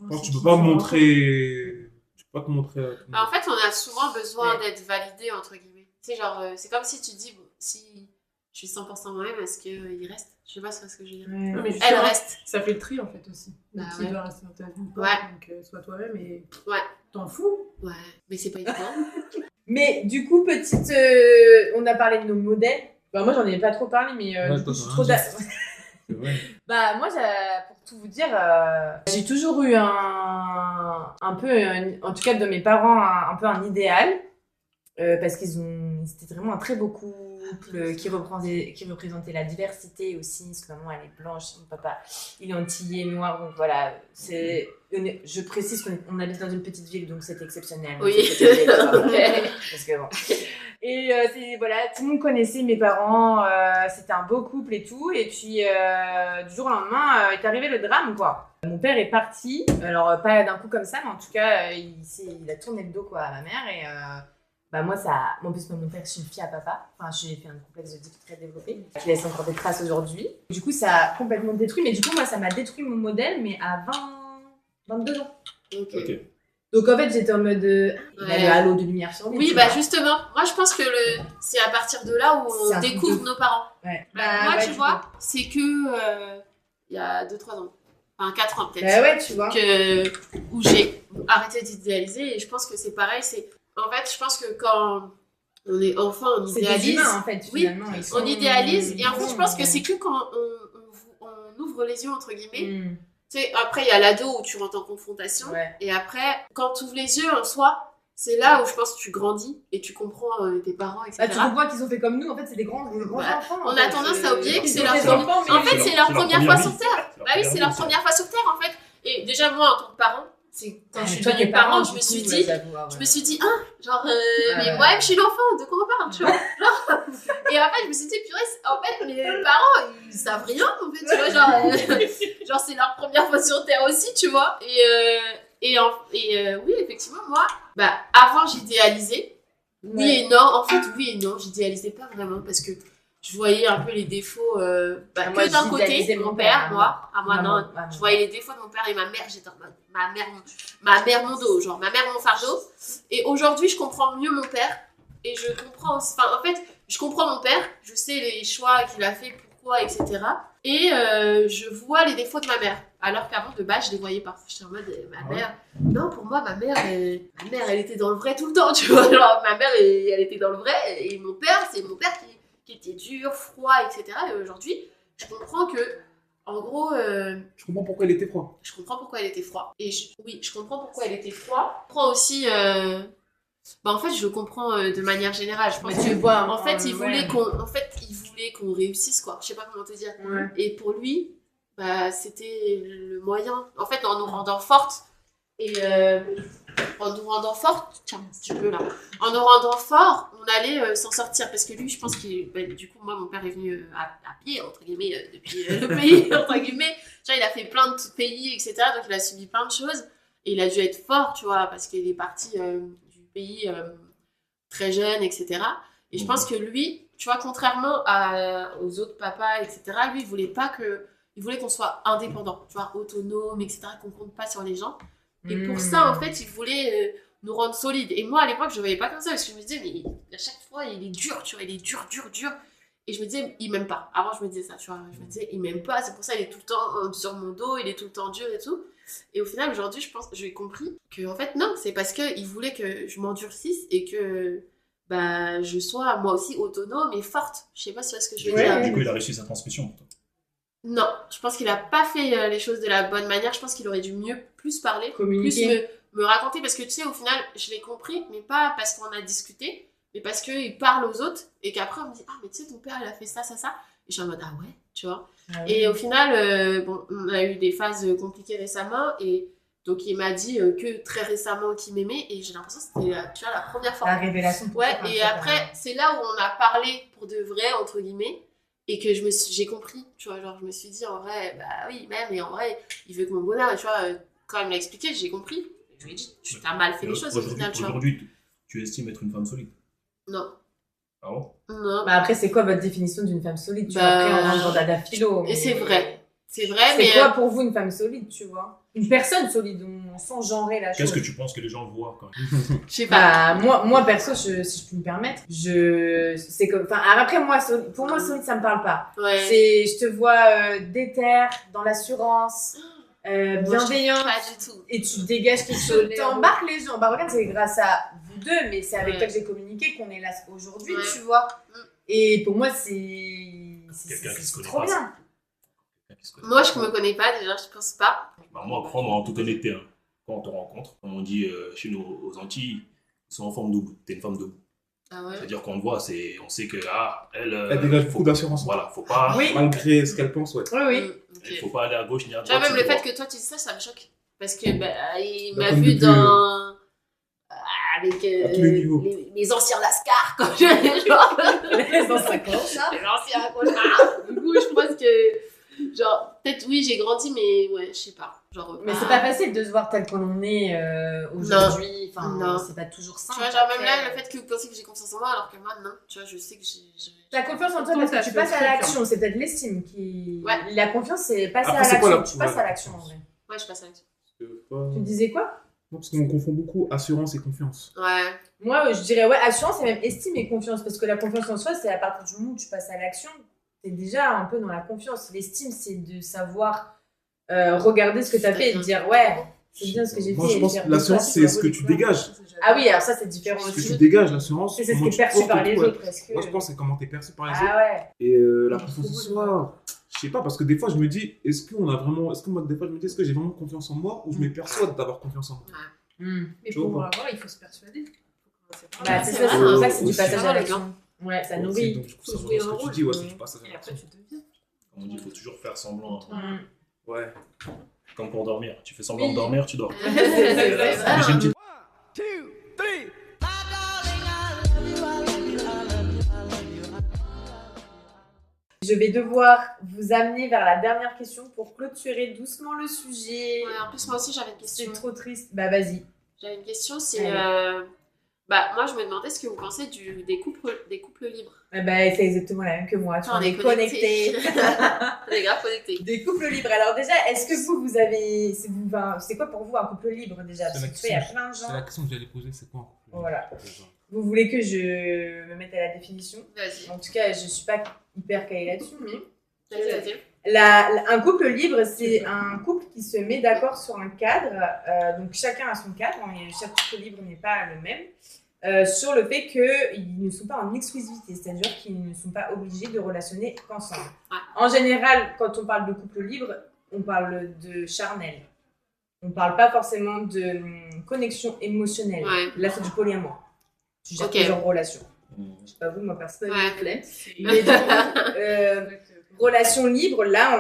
Quand tu peux pas montrer, tu peux pas te montrer. Bah, en fait, on a souvent besoin Ouais. d'être validé, entre guillemets. Tu sais, genre, c'est comme si tu dis, bon, si je suis 100% moi-même, est-ce qu'il reste? Je sais pas ce que je veux dire. Ouais. Non, mais Elle justement, reste. ça fait le tri en fait aussi. Bah Qui ouais. doit rester dans ta vie ou pas. Ouais. Donc sois toi-même et Ouais. t'en fous. Ouais, mais c'est pas évident. Mais du coup, petite, on a parlé de nos modèles. Bah moi, j'en ai pas trop parlé, mais Ouais, du coup, toi, je suis t'en as trop un d'accord. C'est vrai. Bah moi, pour tout vous dire, j'ai toujours eu un peu, en tout cas de mes parents, un peu un idéal. Parce c'était vraiment un très beau couple qui représentait la diversité aussi. Parce que maman, elle est blanche, mon papa, il est antillais, noir. Donc voilà, je précise qu'on habite dans une petite ville, donc c'est exceptionnel. Oui. C'est exceptionnel, Ok. parce que bon. Et voilà, tout le monde connaissait mes parents, c'était un beau couple et tout. Et puis, du jour au lendemain, est arrivé le drame, quoi. Mon père est parti, alors pas d'un coup comme ça, mais en tout cas, il a tourné le dos, quoi, à ma mère. Et bah, moi, en plus, mon père, je suis une fille à papa. Enfin, j'ai fait un complexe d'Oedipe très développé, qui laisse encore des traces aujourd'hui. Du coup, ça a complètement détruit. Mais du coup, moi, ça m'a détruit mon modèle, mais à 22 ans. Ok. Ok. Donc, en fait, j'étais en mode, il a Ouais. le halo de lumière sur lui. Oui, tu bah vois. justement, moi je pense que c'est à partir de là où C'est on un truc découvre de- nos parents. Ouais. Moi, ouais, tu du vois, coup. c'est que il y a 2-3 ans, enfin 4 ans peut-être, Bah ouais, tu vois. où j'ai arrêté d'idéaliser et je pense que c'est pareil. En fait, je pense que quand on est enfant, on C'est des idéalise. humains, en fait, Oui, finalement. On idéalise et en fait, je pense que c'est que quand on ouvre les yeux, entre guillemets. Mm. Tu sais, après, il y a l'ado où tu rentres en confrontation. Ouais. Et après, quand tu ouvres les yeux en soi, c'est là où je pense que tu grandis et tu comprends tes parents, etc. Bah, tu vois qu'ils ont fait comme nous, en fait, c'est des grands Ouais. enfants. On en a fait. tendance à oublier que Ils c'est ont leur des première- enfants, mais En fait, c'est leur première fois sur vie. Terre. Bah oui, c'est leur première fois sur Terre, en fait. Et déjà, moi, en tant que parent, c'est quand je suis Toi, devenue tes parent, du je me coup, suis ouais, dit, j'avoue, ouais. je me suis dit, ah, genre, mais ouais. moi-même, je suis l'enfant, de quoi on parle, tu vois. Genre, et en fait, je me suis dit, purée, en fait, les parents, ils savent rien, en fait, tu vois, genre c'est leur première fois sur Terre aussi, tu vois. Oui, effectivement, moi, bah, avant, j'idéalisais. Oui Ouais. et non, en fait, oui et non, j'idéalisais pas vraiment parce que je voyais un peu les défauts Ah, moi, que d'un côté, j'idéalisais mon mon père, père, moi. Ah, moi, Maman, non, maman. je voyais les défauts de mon père et ma mère, j'étais en mode, ma mère mon dos, genre, ma mère mon fardeau. Et aujourd'hui, je comprends mieux mon père et je comprends, enfin, en fait, je comprends mon père, je sais les choix qu'il a fait, pourquoi, etc. Et je vois les défauts de ma mère. Alors qu'avant, de base, je les voyais pas. J'étais en mode, ma mère, non, pour moi, ma mère, elle était dans le vrai tout le temps, tu vois. Genre, ma mère, elle était dans le vrai, et mon père, c'est mon père qui était dur, froid, etc. Et aujourd'hui, je comprends que En gros, Je comprends pourquoi il était froid. je comprends pourquoi elle était froide. Et oui, je comprends pourquoi elle était froide. Je comprends aussi... en fait, je le comprends de manière générale. Je pense Mais tu que, vois, en fait, il ouais. voulait qu'on réussisse, quoi. Je sais pas comment te dire. Ouais. Et pour lui, c'était le moyen. En fait, en nous rendant fortes et en nous rendant fortes, tiens, tu peux là. En nous rendant forts, on allait s'en sortir parce que lui, je pense du coup, moi, mon père est venu à pied entre guillemets depuis le pays entre guillemets. Tu vois, il a fait plein de pays, etc. Donc, il a subi plein de choses et il a dû être fort, tu vois, parce qu'il est parti du pays très jeune, etc. Et je pense que lui, tu vois, contrairement aux autres papas, etc. Lui, il voulait qu'on soit indépendant, tu vois, autonome, etc., qu'on compte pas sur les gens. Et pour ça, en fait, il voulait nous rendre solides. Et moi, à l'époque, je ne voyais pas comme ça, parce que je me disais, mais à chaque fois, il est dur, tu vois, il est dur. Et je me disais, il m'aime pas. Avant, je me disais ça, tu vois, je me disais, il m'aime pas, c'est pour ça, il est tout le temps sur mon dos, il est tout le temps dur et tout. Et au final, aujourd'hui, j'ai compris que, en fait, non, c'est parce qu'il voulait que je m'endurcisse et que je sois, moi aussi, autonome et forte. Je sais pas si tu vois ce que je veux dire. Du coup, il a réussi sa transmission. Non, je pense qu'il a pas fait les choses de la bonne manière. Je pense qu'il aurait dû plus parler, Communiquer. plus me raconter. Parce que tu sais, au final, je l'ai compris, mais pas parce qu'on a discuté, mais parce qu'il parle aux autres et qu'après on me dit, ah, mais tu sais, ton père, il a fait ça. Et je suis en mode, ah ouais, tu vois. Ah ouais. Et au final, on a eu des phases compliquées récemment et donc il m'a dit que très récemment qu'il m'aimait et j'ai l'impression que c'était, tu vois, la première fois. La révélation. Ouais, et après, c'est là où on a parlé pour de vrai, entre guillemets. Et que j'ai compris, tu vois, genre je me suis dit en vrai, oui, même, et en vrai, il veut que mon bonheur, et tu vois, quand il me l'a expliqué, j'ai compris. Je lui ai dit, tu t'as mal fait les choses au final, tu vois. Aujourd'hui, tu estimes être une femme solide? Non. Ah bon? Non. Après, c'est quoi votre définition d'une femme solide? Tu vois, après, on rentre dans la philo. Et c'est vrai. C'est vrai, C'est mais. quoi pour vous une femme solide, tu vois? Une personne solide, sans genrer la chose. Qu'est-ce que tu penses que les gens voient quand même? Je sais pas. Moi perso, si je peux me permettre, c'est comme, enfin, après, pour moi, solide, ça me parle pas. Ouais. Je te vois déter, dans l'assurance, bienveillante. Pas du tout. Et tu dégages quelque chose. T'embarques les gens. Regarde, c'est grâce à vous deux, mais c'est avec toi que j'ai communiqué qu'on est là aujourd'hui, tu vois. Et pour moi, c'est trop bien. Moi, je me connais pas, déjà, je pense pas. Moi, en toute honnêteté, quand on te rencontre, comme on dit chez nous aux Antilles, ils sont en forme debout. T'es une femme debout. Ah ouais. C'est-à-dire qu'on le voit, on sait que elle dégage beaucoup d'assurance. Voilà, faut pas. Oui. Malgré ce qu'elle pense, ouais. Oui. Il faut pas aller à gauche ni à Tu vois, droite. même le fait que toi tu dis ça me choque. Parce que il m'a Comme vu depuis, avec à tous les niveaux. les anciens Lascar, quand je genre. Dans sa cloche, là. Les anciens cauchemars. Du coup, je pense que, genre, peut-être oui, j'ai grandi, mais ouais, je sais pas. Genre, Mais c'est pas facile de se voir tel qu'on est aujourd'hui. Enfin, Non. c'est pas toujours Tu simple. vois, genre, même Après, là, le fait que vous pensez que j'ai confiance en moi, alors que moi, non. Tu vois, je sais que j'ai. t'as confiance en toi parce que tu passes à l'action. C'est peut-être l'estime qui. Ouais. La confiance, c'est passer Après, à c'est quoi l'action. la- Tu passes à l'action en vrai. Ouais, je passe à l'action. Tu disais quoi? Non, parce qu'on confond beaucoup assurance et confiance. Ouais. Moi, je dirais assurance et même estime et confiance. Parce que la confiance en soi, c'est à partir du moment où tu passes à l'action, t'es déjà un peu dans la confiance. L'estime, c'est de savoir regarder ce que t'as fait et de dire c'est bien ce que j'ai Moi, fait. je et pense dire, que l'assurance, ça, c'est ce que tu dégages. Ah oui, alors ça, c'est différent Ce que aussi. tu dégages, l'assurance. C'est ce comment qui est tu perçu portes par les toi. autres. Parce que... Moi, je pense que c'est comment t'es perçu par les autres. Ah ouais. Et la confiance en soi, je sais pas, parce que des fois, je me dis, des fois, je me dis, est-ce que j'ai vraiment confiance en moi ou je me persuade d'avoir confiance en moi? Mais Tu pour vois. l'avoir, il faut se persuader. Bah, c'est c'est ça, vrai, c'est pour ça que c'est du aussi. passage à Ouais, l'action. Ouais, ça nourrit. Donc, du coup, ça Faut rejoint jouer ce un que tu rôle. dis, c'est du passage à Et après, l'action. tu deviens. Comme on dit, il faut toujours faire semblant. Mm. Ouais. Comme pour dormir. Tu fais semblant Oui. de dormir, tu dors. C'est vrai. Mais j'ai une petite- Je vais devoir vous amener vers la dernière question pour clôturer doucement le sujet. Ouais, en plus, moi aussi, j'avais une C'est question. trop triste. Bah, vas-y. J'avais une question, c'est. Allez. Moi, je me demandais ce que vous pensez des couples libres. Bah, c'est exactement la même que moi. Tu On en est es connecté. On est grave connectés. Des couples libres. Alors, déjà, est-ce que vous avez. C'est quoi pour vous un couple libre déjà? Parce que tu sais, il y a plein de C'est gens. la question que j'allais poser, c'est quoi un couple? Voilà. Vous voulez que je me mette à la définition? Vas-y. En tout cas, je suis pas hyper calée là-dessus, mais. Vas-y. Un couple libre, c'est un couple qui se met d'accord sur un cadre. Donc chacun a son cadre, mais chaque couple libre n'est pas le même. sur le fait qu'ils ne sont pas en exclusivité, c'est-à-dire qu'ils ne sont pas obligés de relationner qu'ensemble. Ouais. En général, quand on parle de couple libre, on parle de charnel. On ne parle pas forcément de connexion émotionnelle. Ouais. Là, c'est du polyamour. Tu gères Ok. plusieurs relations. Je sais pas vous, moi personnellement, Ouais. je l'ai. Mais du coup, relation libre, là,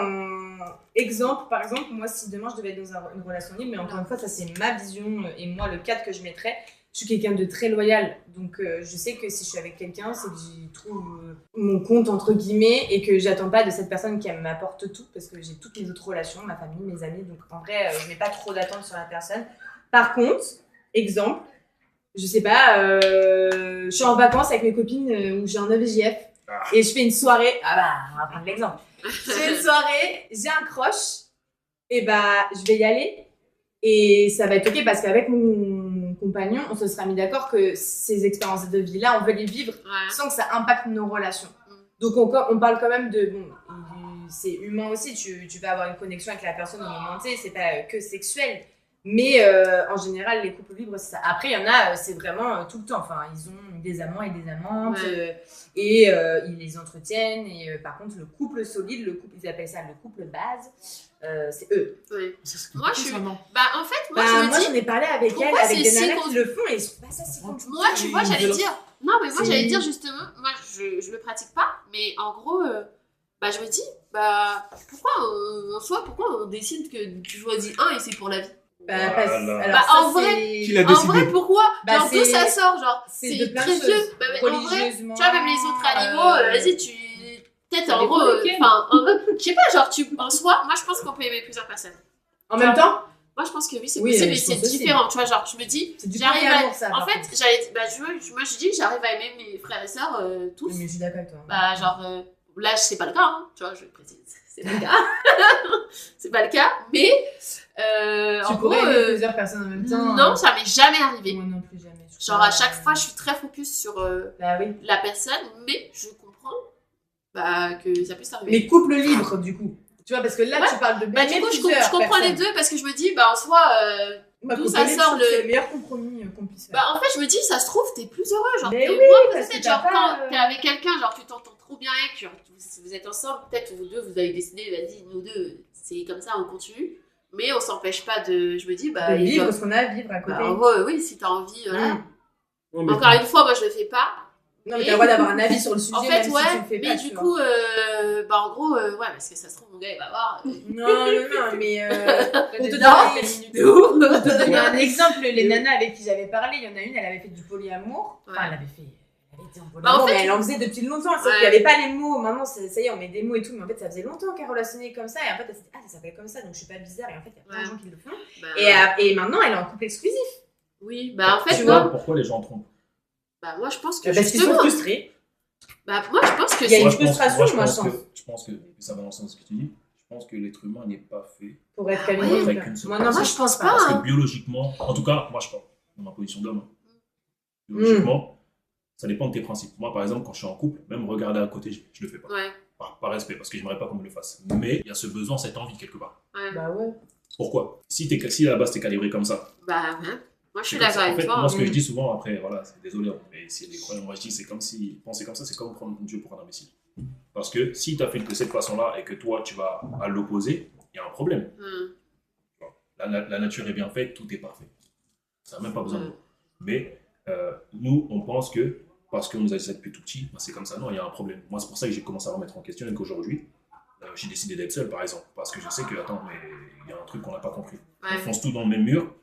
exemple, par exemple, moi, si demain je devais être dans une relation libre, mais encore une fois, ça c'est ma vision et moi, le cadre que je mettrais, je suis quelqu'un de très loyal. Donc, je sais que si je suis avec quelqu'un, c'est que j'y trouve mon compte, entre guillemets, et que j'attends pas de cette personne qui m'apporte tout, parce que j'ai toutes mes autres relations, ma famille, mes amis. Donc, en vrai, je mets pas trop d'attente sur la personne. Par contre, exemple, je sais pas, je suis en vacances avec mes copines où j'ai un EVJF et je fais une soirée. Ah bah, on va prendre l'exemple. Je fais une soirée, j'ai un crush, et bah, je vais y aller et ça va être ok parce qu'avec mon compagnon, on se sera mis d'accord que ces expériences de vie-là, on veut les vivre Ouais. sans que ça impacte nos relations. Donc, on parle quand même de. Bon, c'est humain aussi, tu vas avoir une connexion avec la personne au moment T, c'est pas que sexuel. Mais en général, les couples libres, c'est ça. Après, il y en a, c'est vraiment tout le temps. Enfin, ils ont des amants et des amantes et ils les entretiennent. Et par contre, le couple solide, ils appellent ça le couple base, c'est eux. Ouais. C'est Moi, je suis. non. Bah, en fait, moi, Bah, je me moi, dis. j'en ai parlé avec pourquoi elle, avec c'est des si nanas qui le font et ils sont pas ça si compliqué. Moi, tu vois, j'allais dire. Non, mais moi, C'est- j'allais dire justement. Moi, je le pratique pas. Mais en gros, bah, je me dis, bah, pourquoi on décide que tu choisis un et c'est pour la vie? Bah, Voilà. alors, Bah, ça, en vrai, c'est- Qui l'a En décidé? vrai, pourquoi? Bah, Genre, d'où c'est- ça sort? Genre, c'est c'est de plein très de vieux. choses. Bah, mais en vrai, Religieusement, tu vois, même les autres animaux, vas-y, tu. Peut-être Ça en dépend gros, lesquels. enfin, je sais pas, genre, en soi, moi, je pense qu'on peut aimer plusieurs personnes. En même temps, Moi, je pense que oui, c'est Oui, possible, je mais c'est pense aussi. différent. Tu vois, genre, je me dis, c'est du j'arrive à. polyamour, ça. En par fait, contre. bah, moi, je dis, j'arrive à aimer mes frères et sœurs tous. Mais je suis d'accord avec toi. Bah, genre, là, c'est pas le cas, hein, tu vois, je précise, c'est pas le cas. C'est pas le cas, mais Tu en gros, pourrais aimer plusieurs personnes en même temps. non, ça m'est jamais arrivé. Moi non plus, jamais. Je Genre, crois, à chaque fois, je suis très focus sur Bah oui. la personne, mais je comprends bah, que ça puisse arriver. Les couples libres, du coup. Tu vois, parce que là, Ouais. tu parles de Bah, du aimer coup, je plusieurs comprends les personnes. deux parce que je me dis, bah, en soi, Bah, d'où couple ça libre, sort je trouve que le- C'est le meilleur compromis qu'on puisse faire. bah, en fait, je me dis, ça se trouve, t'es plus heureux. Genre, Mais t'es oui, moins parce peut-être, que t'as genre, pas, quand t'es avec quelqu'un, genre, tu t'entends trop bien avec, genre, vous êtes ensemble, peut-être vous deux, vous avez décidé, vas-y, nous deux, c'est comme ça, on continue. Mais on s'empêche pas de. Je me dis, bah, de il vivre doit- ce qu'on a à vivre à côté. bah, en gros, oui, si t'as envie, voilà. Non, mais Encore une fois, moi, je le fais pas. Non, mais t'as le droit d'avoir un avis sur le sujet, En fait, même si tu ouais, le fais mais pas. du tu coup, vois. bah, en gros, ouais, parce que ça se trouve, mon gars, il va voir. Non, mais pour te Non. donner, pour te donner un exemple, les nanas avec qui j'avais parlé, il y en a une, elle avait fait du polyamour. Enfin, Ouais. elle avait été en polyamour, Bah, en fait, mais elle en faisait depuis longtemps. Sauf Ouais. qu'il n'y avait pas les mots. Maintenant, ça y est, on met des mots et tout. Mais en fait, ça faisait longtemps qu'elle relationnait comme ça. Et en fait, elle s'est dit, ah, ça s'appelle comme ça, donc je suis pas bizarre. Et en fait, il y a plein de Ouais. gens qui le font. Bah, Et maintenant, elle est en couple exclusif. oui, bah, en fait, Tu moi, vois. Pourquoi les gens trompent? bah, moi, je pense que Parce qu'ils sont justement. frustrés. Bah, moi, je pense que Il y a c'est. une je pense- frustration, moi, je pense. je pense que, et ça va dans le sens de ce que tu dis, je pense que l'être humain n'est pas fait. Pour être Ah, qualifié. ouais. Avec une seule Moi, non, personne. ça, Moi, je pense pas. Parce hein. que biologiquement, en tout cas, moi je parle dans ma position d'homme. Biologiquement, ça dépend de tes principes. Moi, par exemple, quand je suis en couple, même regarder à côté, je le fais pas. Ouais, Par respect, parce que j'aimerais pas qu'on me le fasse. Mais il y a ce besoin, cette envie quelque part. ouais. Bah ouais. Pourquoi? Si à la base t'es calibré comme ça. Bah, ouais. Moi, je suis c'est comme ça. d'accord En avec fait, toi. moi, ce que Mm. je dis souvent, après, voilà, c'est désolé, mais si les croyants, moi je dis, c'est comme si penser comme ça, c'est comme prendre Dieu pour un imbécile. Parce que si tu as fait de cette façon-là et que toi tu vas à l'opposé, il y a un problème. La nature est bien faite, tout est parfait. Ça n'a même pas besoin de Mm. nous. Mais nous, on pense que parce qu'on nous a dit ça depuis tout petit, bah, c'est comme ça. Non, il y a un problème. Moi, c'est pour ça que j'ai commencé à remettre en question et qu'aujourd'hui, j'ai décidé d'être seul, par exemple. Parce que je sais que, attends, mais il y a un truc qu'on n'a pas compris. Ouais. On fonce tous dans le même mur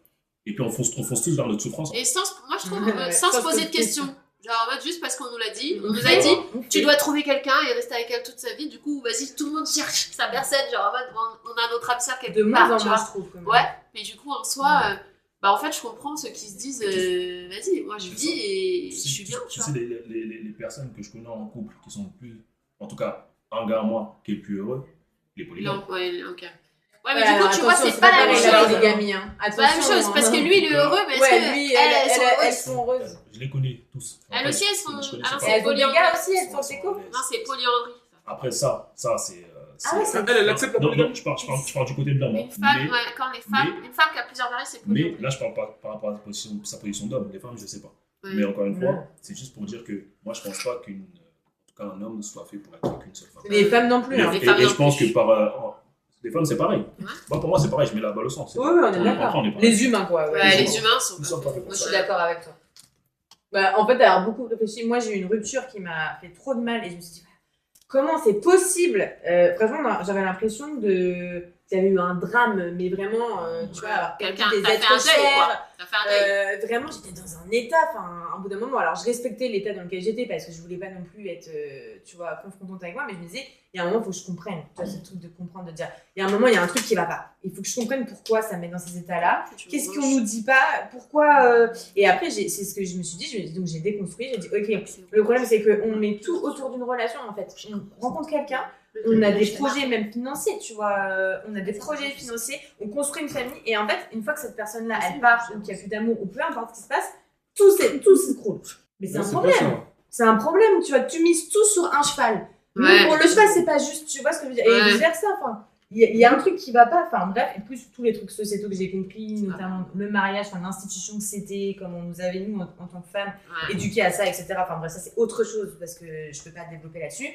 et puis on fonce tous vers notre souffrance. Et moi, je trouve, Ouais, sans se sans poser se de poser de questions. Genre, en mode, juste parce qu'on nous l'a dit. On On nous fait. a dit, On tu fait. dois trouver quelqu'un et rester avec elle toute sa vie. Du coup, vas-y, tout le monde cherche sa personne. Genre, en mode, on a notre âme sœur quelque De moins part, en tu moins, vois. je trouve. quand même. Ouais, mais du coup, en soi, bah, en fait, je comprends ceux qui se disent, vas-y, moi, je vis et je suis bien, tu Tu vois. sais, les personnes que je connais en couple qui sont le plus, en tout cas, un gars à moi qui est le plus heureux, les polygames. Non, ouais, ok. Ouais, mais Ouais, du coup, alors, tu vois, attention, c'est pas la même pareil, chose. la polygamie, hein. C'est pas la même chose, parce que lui, il est heureux, mais est-ce Ouais, que lui, elles sont elles heureuses? sont heureuses. Je les connais tous. En Elles fait, aussi, elles sont. je connais Ah non, pas. c'est Elles ont des polyandrie. gars aussi, elles sont séco. Non, c'est polyandrie. Après ça c'est. Ah ouais, c'est- Elle accepte la Non, polygamie. non, je parle du côté de l'homme. Une hein. femme, Mais- ouais, quand les femmes, une femme qui a plusieurs maris, c'est Mais polyandrie. là, je parle pas par rapport à sa position d'homme. Les femmes, je sais pas. Ouais. Mais encore une fois, Ouais. c'est juste pour dire que moi, je pense pas qu'un homme soit fait pour être qu'une seule femme. Les femmes non plus. Et, Hein. les femmes et non je pense plus. que les femmes, c'est pareil. Ouais. Moi, pour moi, c'est pareil, je mets la balle au centre. Oui, on est On d'accord. comprend, on est pareil. Les humains, quoi. Ouais, les les humains sont. Nous sommes pas faits pour Moi, je ça. suis d'accord avec toi. Bah, en fait, d'avoir beaucoup réfléchi, moi, j'ai eu une rupture qui m'a fait trop de mal et je me suis dit, comment c'est possible franchement, j'avais l'impression qu'il y avait eu un drame, mais vraiment, tu vois, alors, Quelqu'un des t'a fait êtres un deuil, chers, quoi. T'as fait un deuil. vraiment, j'étais dans un état, un bout d'un moment. Alors, je respectais l'état dans lequel j'étais parce que je voulais pas non plus être, tu vois, confrontante avec moi, mais je me disais, il y a un moment, il faut que je comprenne. Tu vois, ce truc de comprendre, de dire, il y a un moment, il y a un truc qui va pas. Il faut que je comprenne pourquoi ça me met dans ces états-là. Qu'est-ce qu'on nous dit pas? Pourquoi Et après, c'est ce que je me suis dit, donc j'ai déconstruit, j'ai dit, ok, le problème, c'est qu'on met tout autour d'une relation, en fait. On rencontre quelqu'un, on a des projets même financiers, tu vois, on a des projets financiers, on construit une famille, et en fait, une fois que cette personne-là, elle part, ou qu'il n'y a plus d'amour, ou peu importe ce qui se passe, tout s'écroule. Mais c'est un pas problème. ça. C'est un problème, tu vois, tu mises tout sur un cheval. Ouais. Mais pour le cheval, c'est pas juste, tu vois ce que je veux dire. Et Ouais. vice versa, enfin, il y a un truc qui va pas, enfin bref, et plus tous les trucs sociétaux que j'ai compris, notamment le mariage, enfin l'institution que c'était, comme on nous avait, nous, en tant que femmes, Ouais. éduqués à ça, etc. Enfin bref, ça c'est autre chose, parce que je peux pas développer là-dessus.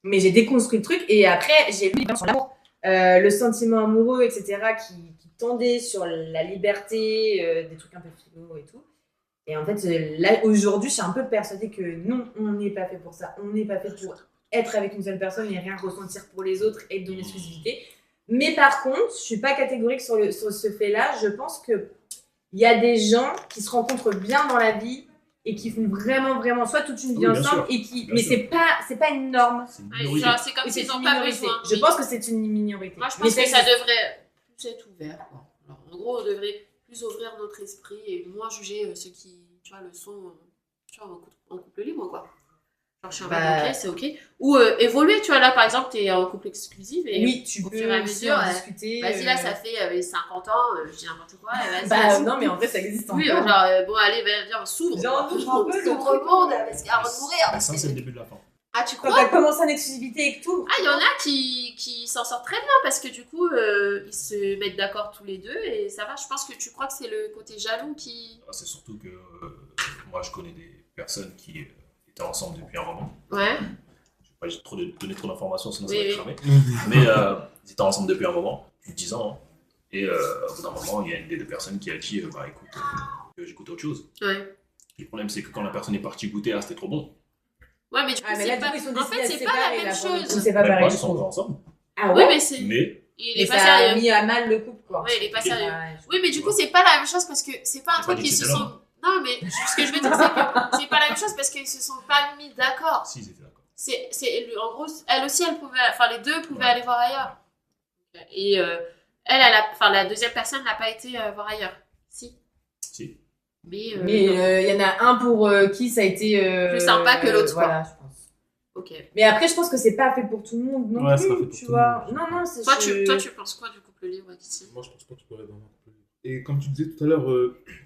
Mais j'ai déconstruit le truc, et après, j'ai lu sur l'amour, le sentiment amoureux, etc., qui tendait sur la liberté, des trucs un peu philo et tout. Et en fait, là, aujourd'hui, je suis un peu persuadée que non, on n'est pas fait pour ça. On n'est pas fait pour être avec une seule personne et rien ressentir pour les autres et donner exclusivité. Mais par contre, je suis pas catégorique sur ce fait-là. Je pense que il y a des gens qui se rencontrent bien dans la vie et qui font vraiment, vraiment soit toute une vie Oui, bien ensemble sûr. et qui, Bien mais sûr. c'est pas une norme. C'est une Ouais, minorité. genre, c'est comme Et c'est s'ils une n'ont pas minorité. besoin. Je pense que c'est une minorité. Moi, je Mais pense que ça existe. devrait plus être ouvert. Quoi. Alors, en gros, on devrait plus ouvrir notre esprit et moins juger ceux qui, tu vois, le sont tu vois, en couple libre, quoi. Genre, je suis en mode, Bah. ok, c'est ok. Ou évoluer, tu vois, là, par exemple, t'es en couple exclusif et Oui, tu au peux fur et à aussi mesure, en discuter. vas-y, là, ça fait 50 ans, je dis n'importe quoi, et vas-y. Bah vas-y. non, mais en vrai, ça existe encore. Oui, genre, bon, allez, viens, on s'ouvre. Viens, quoi. on ouvre un peu le S'ouvre truc. le monde, parce qu'il y a avant de mourir. Mais ça, c'est le début de la fin. Ah, tu Quand crois? t'as commencé en exclusivité et tout. Ah, il y en a qui s'en sortent très bien parce que du coup, ils se mettent d'accord tous les deux et ça va. Je pense que tu crois que c'est le côté jaloux qui. Ah, c'est surtout que moi, je connais des personnes qui étaient ensemble depuis un moment. Ouais. Je vais pas donner trop d'informations, sinon ça Oui, va oui. cramer. Mais ils étaient ensemble depuis un moment, plus de 10 ans. Hein. Et au bout d'un moment, il y a une des deux personnes qui a dit bah écoute, j'écoute autre chose. Ouais. Le problème, c'est que quand la personne est partie goûter, ah, c'était trop bon. Ouais, mais du coup, Ah, mais là, c'est du pas. coup, ils sont En fait, décidés c'est à pas se la séparer, même là, pour le coup. chose. C'est pas Même pareil pas, du ils sont tout. encore ensemble. Ah Oui, ouais. mais c'est. Mais Il Mais est pas ça a sérieux. mis à mal le couple, quoi. Ouais, il est pas sérieux. Ouais. Oui, mais du coup, c'est pas la même chose parce que c'est pas un J'ai pas truc dit qui que se c'était sont. Non, mais ce que je veux dire, c'est que c'est pas la même chose parce qu'ils se sont pas mis d'accord. si, ils étaient d'accord. En gros, elle aussi, elle pouvait. Enfin, les deux pouvaient Ouais. aller voir ailleurs. Et enfin, la deuxième personne n'a pas été voir ailleurs. Si. Si. Mais. Mais il y en a un pour qui ça a été Plus sympa que l'autre, quoi. Voilà, je pense. Ok. Mais après, je pense que c'est pas fait pour tout le monde non Ouais, c'est pas fait plus, pour tu tout le vois. monde. Non, c'est Toi, tu penses quoi du couple libre, Kitty? Moi, je pense pas que tu peux aller dans un couple libre. Et comme tu disais tout à l'heure,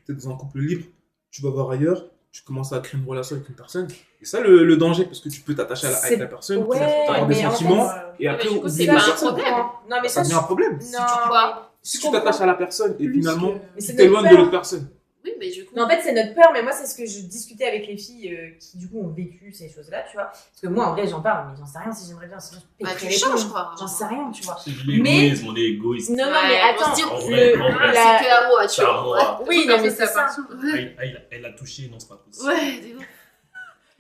tu es dans un couple libre, tu vas voir ailleurs, tu commences à créer une relation avec une personne. Et ça, le danger, parce que tu peux t'attacher avec la personne, Ouais, avoir des mais en sentiments, fait, et après, mais du coup, oublier c'est la pas un personne. problème. Non, mais Ça devient un problème. Non, Quoi? Si tu t'attaches à la personne et Plus finalement, que- mais c'est tu notre t'éloignes de peur. l'autre personne. Oui, mais du coup. Mais en fait, c'est notre peur, mais moi, c'est ce que je discutais avec les filles qui, du coup, ont vécu ces choses-là, tu vois. Parce que moi, en vrai, j'en parle, mais j'en sais rien si j'aimerais bien. Sinon, je Bah, péterais tu les changes, plombs. quoi. J'en sais rien, tu vois. C'est de l'égoïsme, on est égoïste. Non, non, Ouais, mais on se attends. dit, En vrai, en vrai. la- C'est que à moi, tu C'est à vois. moi. Oui, non, mais c'est ça. Ouais, Elle a touché, non, c'est pas possible. ouais, des ouf.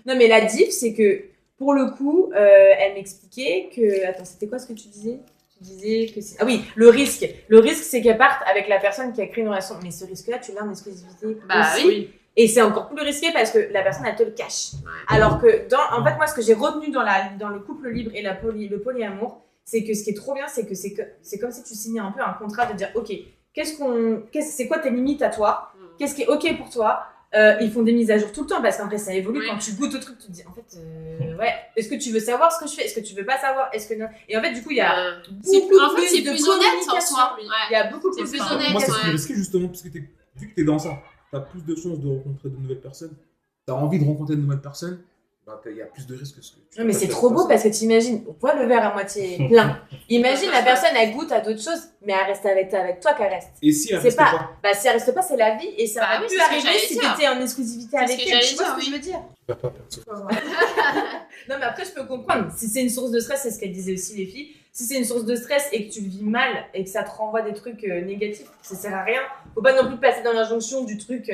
Non, mais la diff, c'est que, pour le coup, elle m'expliquait que... Attends, c'était quoi ce que tu disais? Tu disais que c'est... Ah oui, le risque. Le risque, c'est qu'elle parte avec la personne qui a créé une relation. Mais ce risque-là, tu l'as en exclusivité Bah aussi. oui. Et c'est encore plus risqué parce que la personne, elle te le cache. Alors que, en fait, moi, ce que j'ai retenu dans le couple libre et le polyamour, c'est que ce qui est trop bien, c'est que c'est comme si tu signais un peu un contrat de dire, OK, c'est quoi tes limites à toi? Qu'est-ce qui est OK pour toi? Ils font des mises à jour tout le temps parce qu'après ça évolue. Oui. Quand tu goûtes au truc, tu te dis en fait, ouais, est-ce que tu veux savoir ce que je fais? Est-ce que tu veux pas savoir? Est-ce que non? Et en fait, du coup, il y a C'est beaucoup en fait, plus c'est de plus honnête en communication. soi. Il Ouais. y a beaucoup C'est plus. plus Enfin, honnête. Moi, c'est ouais. plus risqué justement, parce que vu que tu es dans ça, tu as plus de chances de rencontrer de nouvelles personnes, tu as envie de rencontrer de nouvelles personnes, bah, il y a plus de risques que ce que tu Non, mais peux c'est faire trop beau passer. parce que t'imagines, on voit le verre à moitié plein. Imagine la personne, elle goûte à d'autres choses, mais elle reste avec toi qu'elle reste. Et si elle C'est restait pas, pas, bah si elle reste pas, c'est la vie et ça Bah aurait oui, pu c'est ce que arriver j'allais si dire. t'étais en exclusivité C'est ce avec que elle. j'allais Tu vois dire, ce que oui. je veux dire? tu vas pas perdre ce Non, mais après, je peux comprendre. Si c'est une source de stress, c'est ce qu'elles disaient aussi les filles. Si c'est une source de stress et que tu le vis mal et que ça te renvoie des trucs négatifs, ça sert à rien. Faut pas non plus passer dans l'injonction du truc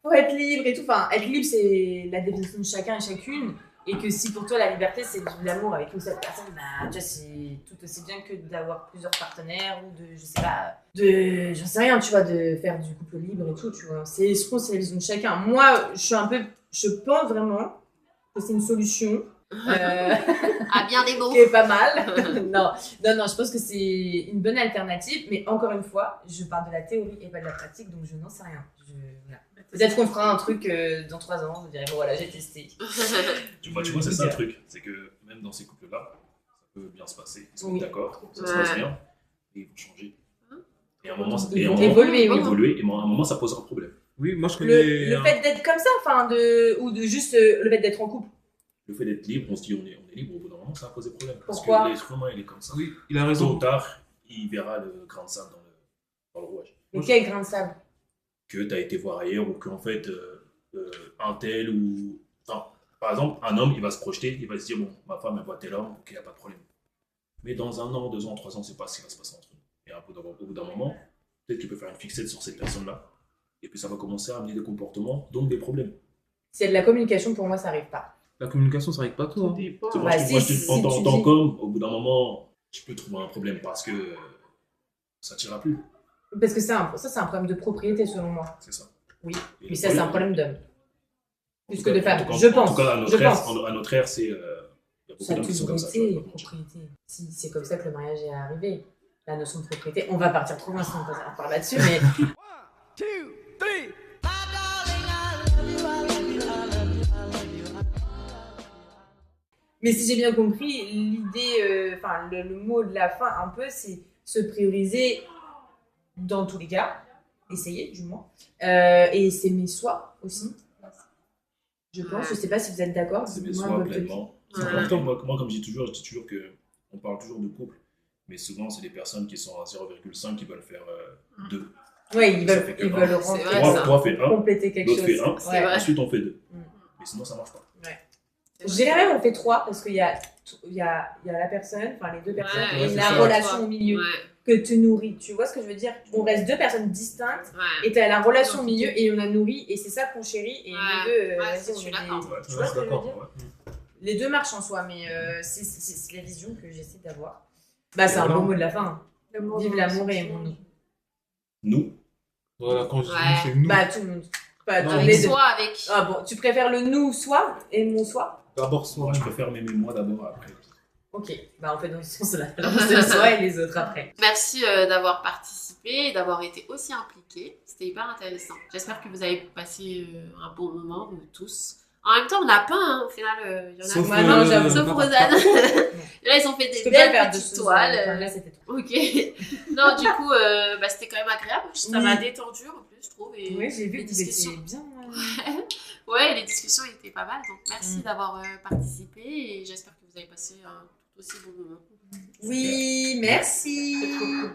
faut être libre et tout. Enfin, être libre, c'est la définition de chacun et chacune. Et que si pour toi la liberté c'est de l'amour avec une seule personne, bah tu vois, c'est tout aussi bien que d'avoir plusieurs partenaires ou de, je sais pas, j'en sais rien, tu vois, de faire du couple libre et tout, tu vois. Je pense que c'est la vision de chacun. Moi, je pense vraiment que c'est une solution. Ah, bien des mots. Qui est pas mal. non, je pense que c'est une bonne alternative, mais encore une fois, je parle de la théorie et pas de la pratique, donc je n'en sais rien. Voilà. Peut-être qu'on fera un truc dans 3 ans, vous direz, bon voilà, j'ai testé. Tu vois, c'est ça le truc. C'est que même dans ces couples-là, ça peut bien se passer. Ils sont Oui. d'accord, ça se Ouais. passe bien, et ils vont changer. Et à un moment, Ils vont évoluer, oui. évoluer, et à un moment, ça posera un problème. Oui, moi je connais. Le fait d'être comme ça, enfin, ou de juste le fait d'être en couple. Le fait d'être libre, on se dit on est libre, au bout d'un moment, ça va poser problème. Parce Pourquoi que l'être humain, il est comme ça. Oui, il a Tôt raison. ou tard, il verra le grain de sable dans le rouage. Mais quel grain de sable. Que tu as été voir ailleurs ou qu'en fait, un tel ou. Enfin, par exemple, un homme, il va se projeter, il va se dire bon, ma femme, elle voit tel homme, ok, il n'y a pas de problème. Mais dans 1 an, 2 ans, 3 ans, c'est pas ce qui va se passer entre eux. Et au bout d'un moment, peut-être que tu peux faire une fixette sur cette personne-là, et puis ça va commencer à amener des comportements, donc des problèmes. S'il y a de la communication, pour moi, ça arrive pas. La communication, ça règle pas tout. Hein. Tu vois, Bah, en tu tant dis- qu'homme, au bout d'un moment, tu peux trouver un problème parce que ça t'ira plus. Parce que ça, c'est un problème de propriété, selon moi. C'est ça. Oui. Et Mais le ça, c'est un problème d'homme. en Plus tout que cas- de en femme. tout cas- Je En pense. tout cas, Je à notre ère, c'est. Il y a beaucoup Ça a d'hommes qui sont toujours comme ça. tu vois, été pas mentir. propriété. Si, c'est comme ça que le mariage est arrivé. La notion de propriété. On va partir trop loin si on parle là-dessus, mais mais si j'ai bien compris, l'idée, enfin le mot de la fin un peu, c'est se prioriser dans tous les cas, essayer du moins, et s'aimer soi aussi. Je pense, je sais pas si vous êtes d'accord. C'est dites-moi soi votre avis. pleinement. Ouais. Moi, comme je dis toujours qu'on parle toujours de couple, mais souvent, c'est des personnes qui sont à 0,5 qui veulent faire 2. Ouais, ils Ça veulent, fait que ils un. veulent C'est rentrer, vrai, ça. Toi, fais 1, compléter quelque l'autre chose. fait 1, C'est Ouais. vrai. ensuite on fait 2. Mm. Mais sinon, ça marche pas. Je dirais même on fait 3 parce qu'il y a la personne, enfin les deux personnes, Ouais, et c'est la ça. relation au milieu Ouais, que tu nourris. Tu vois ce que je veux dire? On reste 2 personnes distinctes ouais. et tu as la relation au milieu et on la nourrit et c'est ça qu'on chérit. Et Ouais. les deux, Ouais, vas-y, je on suis est d'accord. des- Ouais, Tu vois ce que je veux d'accord. dire? Ouais. Les deux marchent en soi, mais c'est la vision que j'essaie d'avoir. Bah, c'est un Voilà. beau mot de la fin. L'amour Vive dans l'amour le et sens- aimons-nous. Nous, Voilà, quand je dis Ouais. nous, c'est nous. Bah, tout le monde. Pas Non, tous Avec les deux. soi, avec. Ah bon, tu préfères le nous soi et mon soi? D'abord soi. moi, je préfère m'aimer moi d'abord après. Ok, bah on fait dans ce sens-là. Alors c'est le soi et les autres après. Merci d'avoir participé et d'avoir été aussi impliqué. C'était hyper intéressant. J'espère que vous avez passé un bon moment, vous tous. En même temps, on n'a pas, hein, au final, il y en a Sauf, Ouais, non, j'avoue. sauf Nathan. Rosanne. Là, ils ont fait Je des peux pas belles faire de petites choses, toiles. enfin, là, c'était trop. Ok. Non, du coup, bah, c'était quand même agréable. Ça Oui. m'a détendu en plus, je trouve. Et Oui, j'ai vu les que vous étiez discussions. bien. Ouais, les discussions étaient pas mal. Donc, merci Mm. d'avoir participé et j'espère que vous avez passé un tout aussi bon moment. Oui, merci. C'est trop cool.